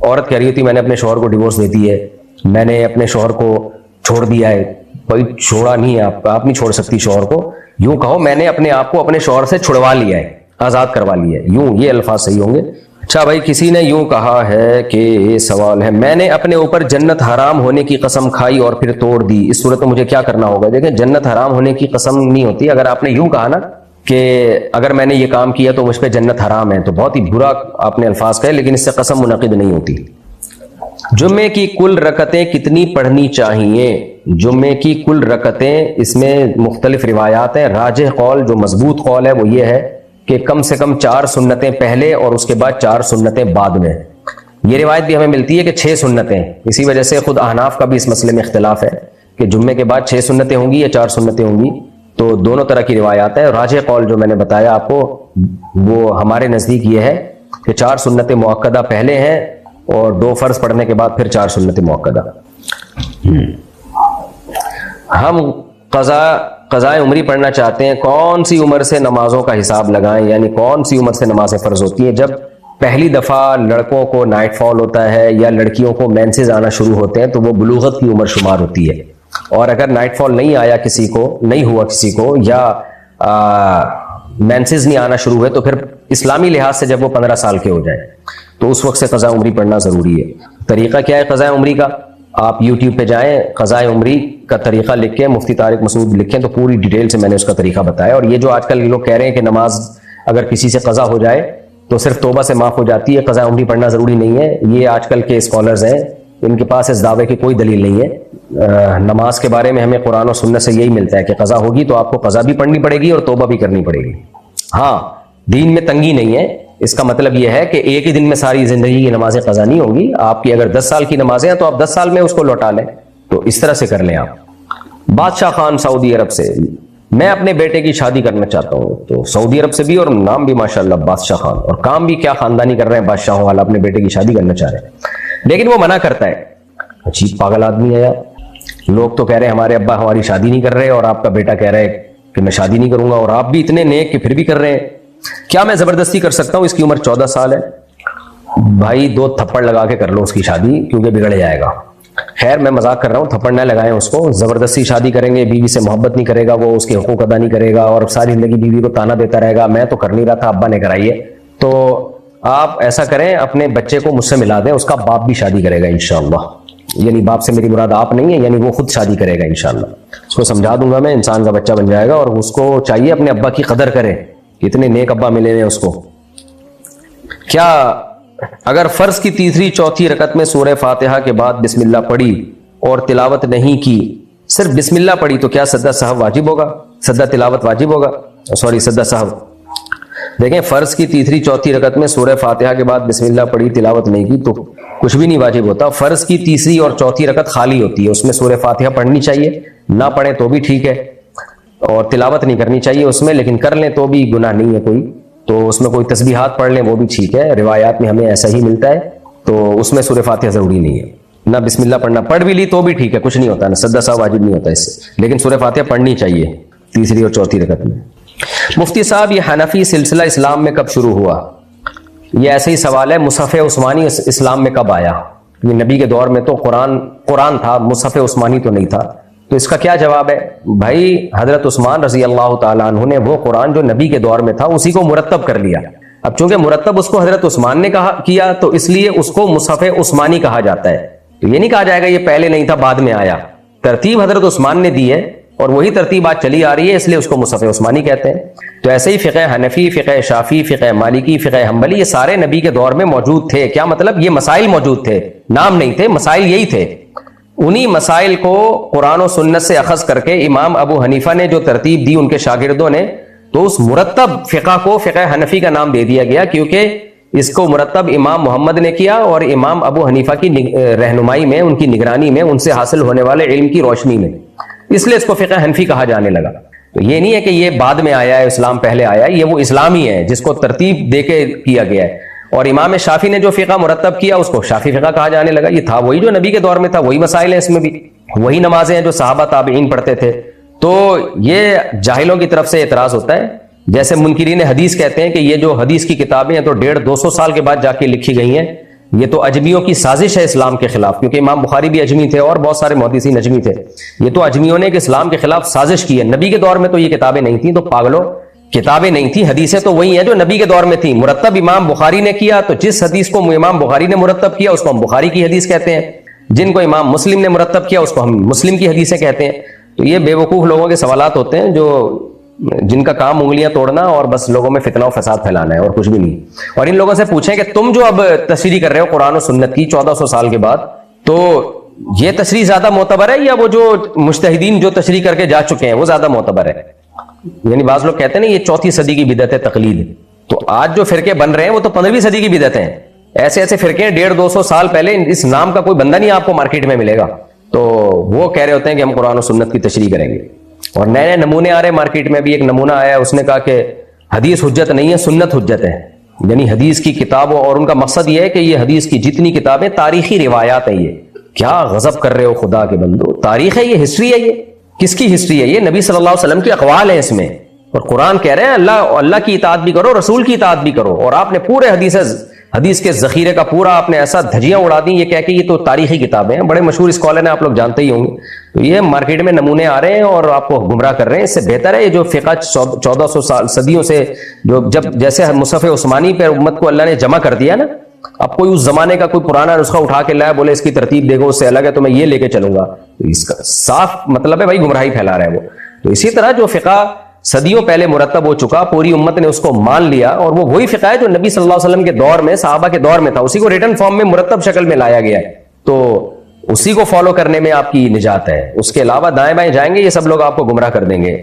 عورت کہہ رہی ہوتی میں نے اپنے شوہر کو ڈیورس دے دی ہے, میں نے اپنے شوہر کو چھوڑ دیا ہے. بھائی چھوڑا نہیں ہے, آپ نہیں چھوڑ سکتی شوہر کو. یوں کہو میں نے اپنے آپ کو اپنے شوہر سے چھڑوا لیا ہے, آزاد کروا لیا ہے, یوں یہ الفاظ صحیح ہوں گے. اچھا بھائی, کسی نے یوں کہا ہے کہ یہ سوال ہے, میں نے اپنے اوپر جنت حرام ہونے کی قسم کھائی اور پھر توڑ دی, اس صورت میں مجھے کیا کرنا ہوگا؟ دیکھیں جنت حرام ہونے کی قسم نہیں ہوتی. اگر آپ نے یوں کہا نا کہ اگر میں نے یہ کام کیا تو مجھ پہ جنت حرام ہے, تو بہت ہی برا آپ نے الفاظ کہے, لیکن اس سے قسم منعقد نہیں ہوتی. جمعے کی کل رکعتیں کتنی پڑھنی چاہیے؟ جمعے کی کل رکعتیں، اس میں مختلف روایات ہیں. راجح قول جو مضبوط قول ہے وہ یہ ہے کہ کم سے کم 4 سنتیں پہلے اور اس کے بعد 4 سنتیں بعد میں. یہ روایت بھی ہمیں ملتی ہے کہ 6 سنتیں. اسی وجہ سے خود احناف کا بھی اس مسئلے میں اختلاف ہے کہ جمعے کے بعد 6 سنتیں ہوں گی یا 4 سنتیں ہوں گی. تو دونوں طرح کی روایات ہیں. راجح قول جو میں نے بتایا آپ کو وہ ہمارے نزدیک یہ ہے کہ 4 سنتیں مؤکدہ پہلے ہیں اور 2 فرض پڑھنے کے بعد پھر 4 سنتیں مؤکدہ. ہم قضاء عمری پڑھنا چاہتے ہیں، کون سی عمر سے نمازوں کا حساب لگائیں؟ یعنی کون سی عمر سے نمازیں فرض ہوتی ہیں؟ جب پہلی دفعہ لڑکوں کو نائٹ فال ہوتا ہے یا لڑکیوں کو مینسز آنا شروع ہوتے ہیں تو وہ بلوغت کی عمر شمار ہوتی ہے. اور اگر نائٹ فال نہیں آیا کسی کو، نہیں ہوا کسی کو، یا مینسز نہیں آنا شروع ہوئے تو پھر اسلامی لحاظ سے جب وہ 15 سال کے ہو جائیں تو اس وقت سے قضاء عمری پڑھنا ضروری ہے. طریقہ کیا ہے قضاء عمری کا؟ آپ یوٹیوب پہ جائیں، قضاء عمری کا طریقہ لکھ کے مفتی طارق مسعود لکھیں تو پوری ڈیٹیل سے میں نے اس کا طریقہ بتایا. اور یہ جو آج کل لوگ کہہ رہے ہیں کہ نماز اگر کسی سے قضا ہو جائے تو صرف توبہ سے معاف ہو جاتی ہے، قضاء عمری پڑھنا ضروری نہیں ہے، یہ آج کل کے اسکالرز ہیں، ان کے پاس اس دعوے کی کوئی دلیل نہیں ہے. نماز کے بارے میں ہمیں قرآن و سنت سے یہی ملتا ہے کہ قضا ہوگی تو آپ کو قضا بھی پڑھنی پڑے گی اور توبہ بھی کرنی پڑے گی. ہاں، دین میں تنگی نہیں ہے. اس کا مطلب یہ ہے کہ ایک ہی دن میں ساری زندگی کی نمازیں قضا نہیں ہوں گی. آپ کی اگر 10 سال کی نمازیں ہیں تو آپ 10 سال میں اس کو لوٹا لیں. تو اس طرح سے کر لیں آپ. بادشاہ خان سعودی عرب سے، میں اپنے بیٹے کی شادی کرنا چاہتا ہوں. تو سعودی عرب سے بھی، اور نام بھی ماشاءاللہ بادشاہ خان، اور کام بھی کیا خاندانی کر رہے ہیں، بادشاہوں والا، اپنے بیٹے کی شادی کرنا چاہ رہے ہیں لیکن وہ منع کرتا ہے. عجیب پاگل آدمی ہے یار. لوگ تو کہہ رہے ہیں ہمارے ابا ہماری شادی نہیں کر رہے اور آپ کا بیٹا کہہ رہا ہے کہ میں شادی نہیں کروں گا، اور آپ بھی اتنے نیک کہ پھر بھی کر رہے ہیں. کیا میں زبردستی کر سکتا ہوں؟ اس کی عمر 14 سال ہے. بھائی 2 تھپڑ لگا کے کر لو اس کی شادی، کیونکہ بگڑ جائے گا. خیر میں مذاق کر رہا ہوں، تھپڑ نہ لگائیں اس کو. زبردستی شادی کریں گے، بیوی سے محبت نہیں کرے گا، وہ اس کے حقوق ادا نہیں کرے گا اور ساری زندگی بیوی کو تانا دیتا رہے گا میں تو کر نہیں رہا تھا، ابا نے کرائی ہے. تو آپ ایسا کریں، اپنے بچے کو مجھ سے ملا دیں، اس کا باپ بھی شادی کرے گا انشاءاللہ. یعنی باپ سے میری مراد آپ نہیں ہے، یعنی وہ خود شادی کرے گا انشاءاللہ. اس کو سمجھا دوں گا میں، انسان کا بچہ بن جائے گا. اور اس کو چاہیے اپنے ابا کی قدر کرے، اتنے نیک ابا ملے ہیں اس کو. کیا اگر فرض کی تیسری چوتھی رکعت میں سورہ فاتحہ کے بعد بسم اللہ پڑھی اور تلاوت نہیں کی، صرف بسم اللہ پڑھی تو کیا سجدہ سہو واجب ہوگا؟ سجدہ تلاوت واجب ہوگا؟ سجدہ سہو. دیکھیں، فرض کی تیسری چوتھی رکعت میں سورہ فاتحہ کے بعد بسم اللہ پڑھی، تلاوت نہیں کی تو کچھ بھی نہیں واجب ہوتا. فرض کی تیسری اور چوتھی رکعت خالی ہوتی ہے، اس میں سورہ فاتحہ پڑھنی چاہیے، نہ پڑھیں تو بھی ٹھیک ہے، اور تلاوت نہیں کرنی چاہیے اس میں، لیکن کر لیں تو بھی گناہ نہیں ہے کوئی. تو اس میں کوئی تسبیحات پڑھ لیں وہ بھی ٹھیک ہے، روایات میں ہمیں ایسا ہی ملتا ہے. تو اس میں سورہ فاتحہ ضروری نہیں ہے، نہ بسم اللہ پڑھنا. پڑھ بھی لی تو بھی ٹھیک ہے، کچھ نہیں ہوتا، نہ سجدہ سہو واجب نہیں ہوتا اس سے، لیکن سورہ فاتحہ پڑھنی چاہیے تیسری اور چوتھی رکعت میں. مفتی صاحب، یہ حنفی سلسلہ اسلام میں کب شروع ہوا؟ یہ ایسے ہی سوال ہے. مصحف عثمانی اسلام میں کب آیا؟ یہ نبی کے دور میں تو قرآن تھا، مصحف عثمانی تو نہیں تھا. تو اس کا کیا جواب ہے؟ بھائی حضرت عثمان رضی اللہ تعالیٰ عنہ نے وہ قرآن جو نبی کے دور میں تھا اسی کو مرتب کر لیا. اب چونکہ مرتب اس کو حضرت عثمان نے کیا تو اس لیے اس کو مصحف عثمانی کہا جاتا ہے. تو یہ نہیں کہا جائے گا یہ پہلے نہیں تھا بعد میں آیا. ترتیب حضرت عثمان نے دی ہے اور وہی ترتیب آج چلی آ رہی ہے، اس لیے اس کو مصحف عثمانی کہتے ہیں. تو ایسے ہی فقہ حنفی، فقہ شافعی، فقہ مالکی، فقہ حنبلی، یہ سارے نبی کے دور میں موجود تھے. کیا مطلب؟ یہ مسائل موجود تھے، نام نہیں تھے، مسائل یہی تھے. انہی مسائل کو قرآن و سنت سے اخذ کر کے امام ابو حنیفہ نے جو ترتیب دی ان کے شاگردوں نے، تو اس مرتب فقہ کو فقہ حنفی کا نام دے دیا گیا، کیونکہ اس کو مرتب امام محمد نے کیا اور امام ابو حنیفہ کی رہنمائی میں، ان کی نگرانی میں، ان سے حاصل ہونے والے علم کی روشنی میں، اس لیے اس کو فقہ حنفی کہا جانے لگا. تو یہ نہیں ہے کہ یہ بعد میں آیا ہے، اسلام پہلے آیا ہے، یہ وہ اسلام ہی ہے جس کو ترتیب دے کے کیا گیا ہے. اور امام شافعی نے جو فقہ مرتب کیا اس کو شافعی فقہ کہا جانے لگا. یہ تھا وہی جو نبی کے دور میں تھا، وہی مسائل ہیں اس میں بھی، وہی نمازیں ہیں جو صحابہ تابعین پڑھتے تھے. تو یہ جاہلوں کی طرف سے اعتراض ہوتا ہے. جیسے منکرین حدیث کہتے ہیں کہ یہ جو حدیث کی کتابیں ہیں تو 150-200 سال کے بعد جا کے لکھی گئی ہیں، یہ تو اجمیوں کی سازش ہے اسلام کے خلاف، کیونکہ امام بخاری بھی اجمی تھے اور بہت سارے محدثین اجمی تھے. یہ تو اجمیوں نے کہ اسلام کے خلاف سازش کی ہے. نبی کے دور میں تو یہ کتابیں نہیں تھیں. تو پاگلوں، کتابیں نہیں تھیں، حدیثیں تو وہی ہیں جو نبی کے دور میں تھیں. مرتب امام بخاری نے کیا تو جس حدیث کو امام بخاری نے مرتب کیا اس کو ہم بخاری کی حدیث کہتے ہیں، جن کو امام مسلم نے مرتب کیا اس کو ہم مسلم کی حدیثیں کہتے ہیں. تو یہ بے وقوف لوگوں کے سوالات ہوتے ہیں جن کا کام انگلیاں توڑنا اور بس لوگوں میں فتنہ و فساد پھیلانا ہے اور کچھ بھی نہیں. اور ان لوگوں سے پوچھیں کہ تم جو اب تشریح کر رہے ہو قرآن و سنت کی 1400 سال کے بعد، تو یہ تشریح زیادہ معتبر ہے یا وہ جو مجتہدین جو تشریح کر کے جا چکے ہیں وہ زیادہ معتبر ہے؟ یعنی بعض لوگ کہتے ہیں نا یہ 4 صدی کی بدعت ہے تقلید، تو آج جو فرقے بن رہے ہیں وہ تو 15ویں صدی کی بدعت ہیں. ایسے ایسے فرقے ہیں 150-200 سال پہلے، اس نام کا کوئی بندہ نہیں آپ کو مارکیٹ میں ملے گا، تو وہ کہہ رہے ہوتے ہیں کہ ہم قرآن و سنت کی تشریح کریں گے. اور نئے نئے نمونے آ رہے ہیں مارکیٹ میں. بھی ایک نمونہ آیا، اس نے کہا کہ حدیث حجت نہیں ہے، سنت حجت ہے. یعنی حدیث کی کتابوں، اور ان کا مقصد یہ ہے کہ یہ حدیث کی جتنی کتابیں تاریخی روایات ہیں. یہ کیا غضب کر رہے ہو خدا کے بندو، تاریخ ہے یہ، ہسٹری ہے. یہ کس کی ہسٹری ہے؟ یہ نبی صلی اللہ علیہ وسلم کے اقوال ہیں اس میں، اور قرآن کہہ رہے ہیں اللہ کی اطاعت بھی کرو، رسول کی اطاعت بھی کرو. اور آپ نے پورے حدیث کے ذخیرے کا پورا آپ نے ایسا دھجیاں اڑا دی یہ کہہ کے یہ تو تاریخی کتابیں ہیں. بڑے مشہور اسکالر ہیں، آپ لوگ جانتے ہی ہوں گے. تو یہ مارکیٹ میں نمونے آ رہے ہیں اور آپ کو گمراہ کر رہے ہیں. اس سے بہتر ہے یہ جو فقہ 1400 صدیوں سے جو جب جیسے مصحف عثمانی پہ امت کو اللہ نے جمع کر دیا نا، اب کوئی اس زمانے کا کوئی پرانا نسخہ اٹھا کے لایا، بولے اس کی ترتیب دیکھو اس سے الگ ہے تو میں یہ لے کے چلوں گا، تو اس کا صاف مطلب ہے بھائی گمراہی پھیلا رہا ہے وہ. تو اسی طرح جو فقہ صدیوں پہلے مرتب ہو چکا، پوری امت نے اس کو مان لیا، اور وہ وہی فقہ ہے جو نبی صلی اللہ علیہ وسلم کے دور میں، صحابہ کے دور میں تھا، اسی کو ریٹن فارم میں مرتب شکل میں لایا گیا ہے. تو اسی کو فالو کرنے میں آپ کی نجات ہے. اس کے علاوہ دائیں بائیں جائیں گے یہ سب لوگ آپ کو گمراہ کر دیں گے.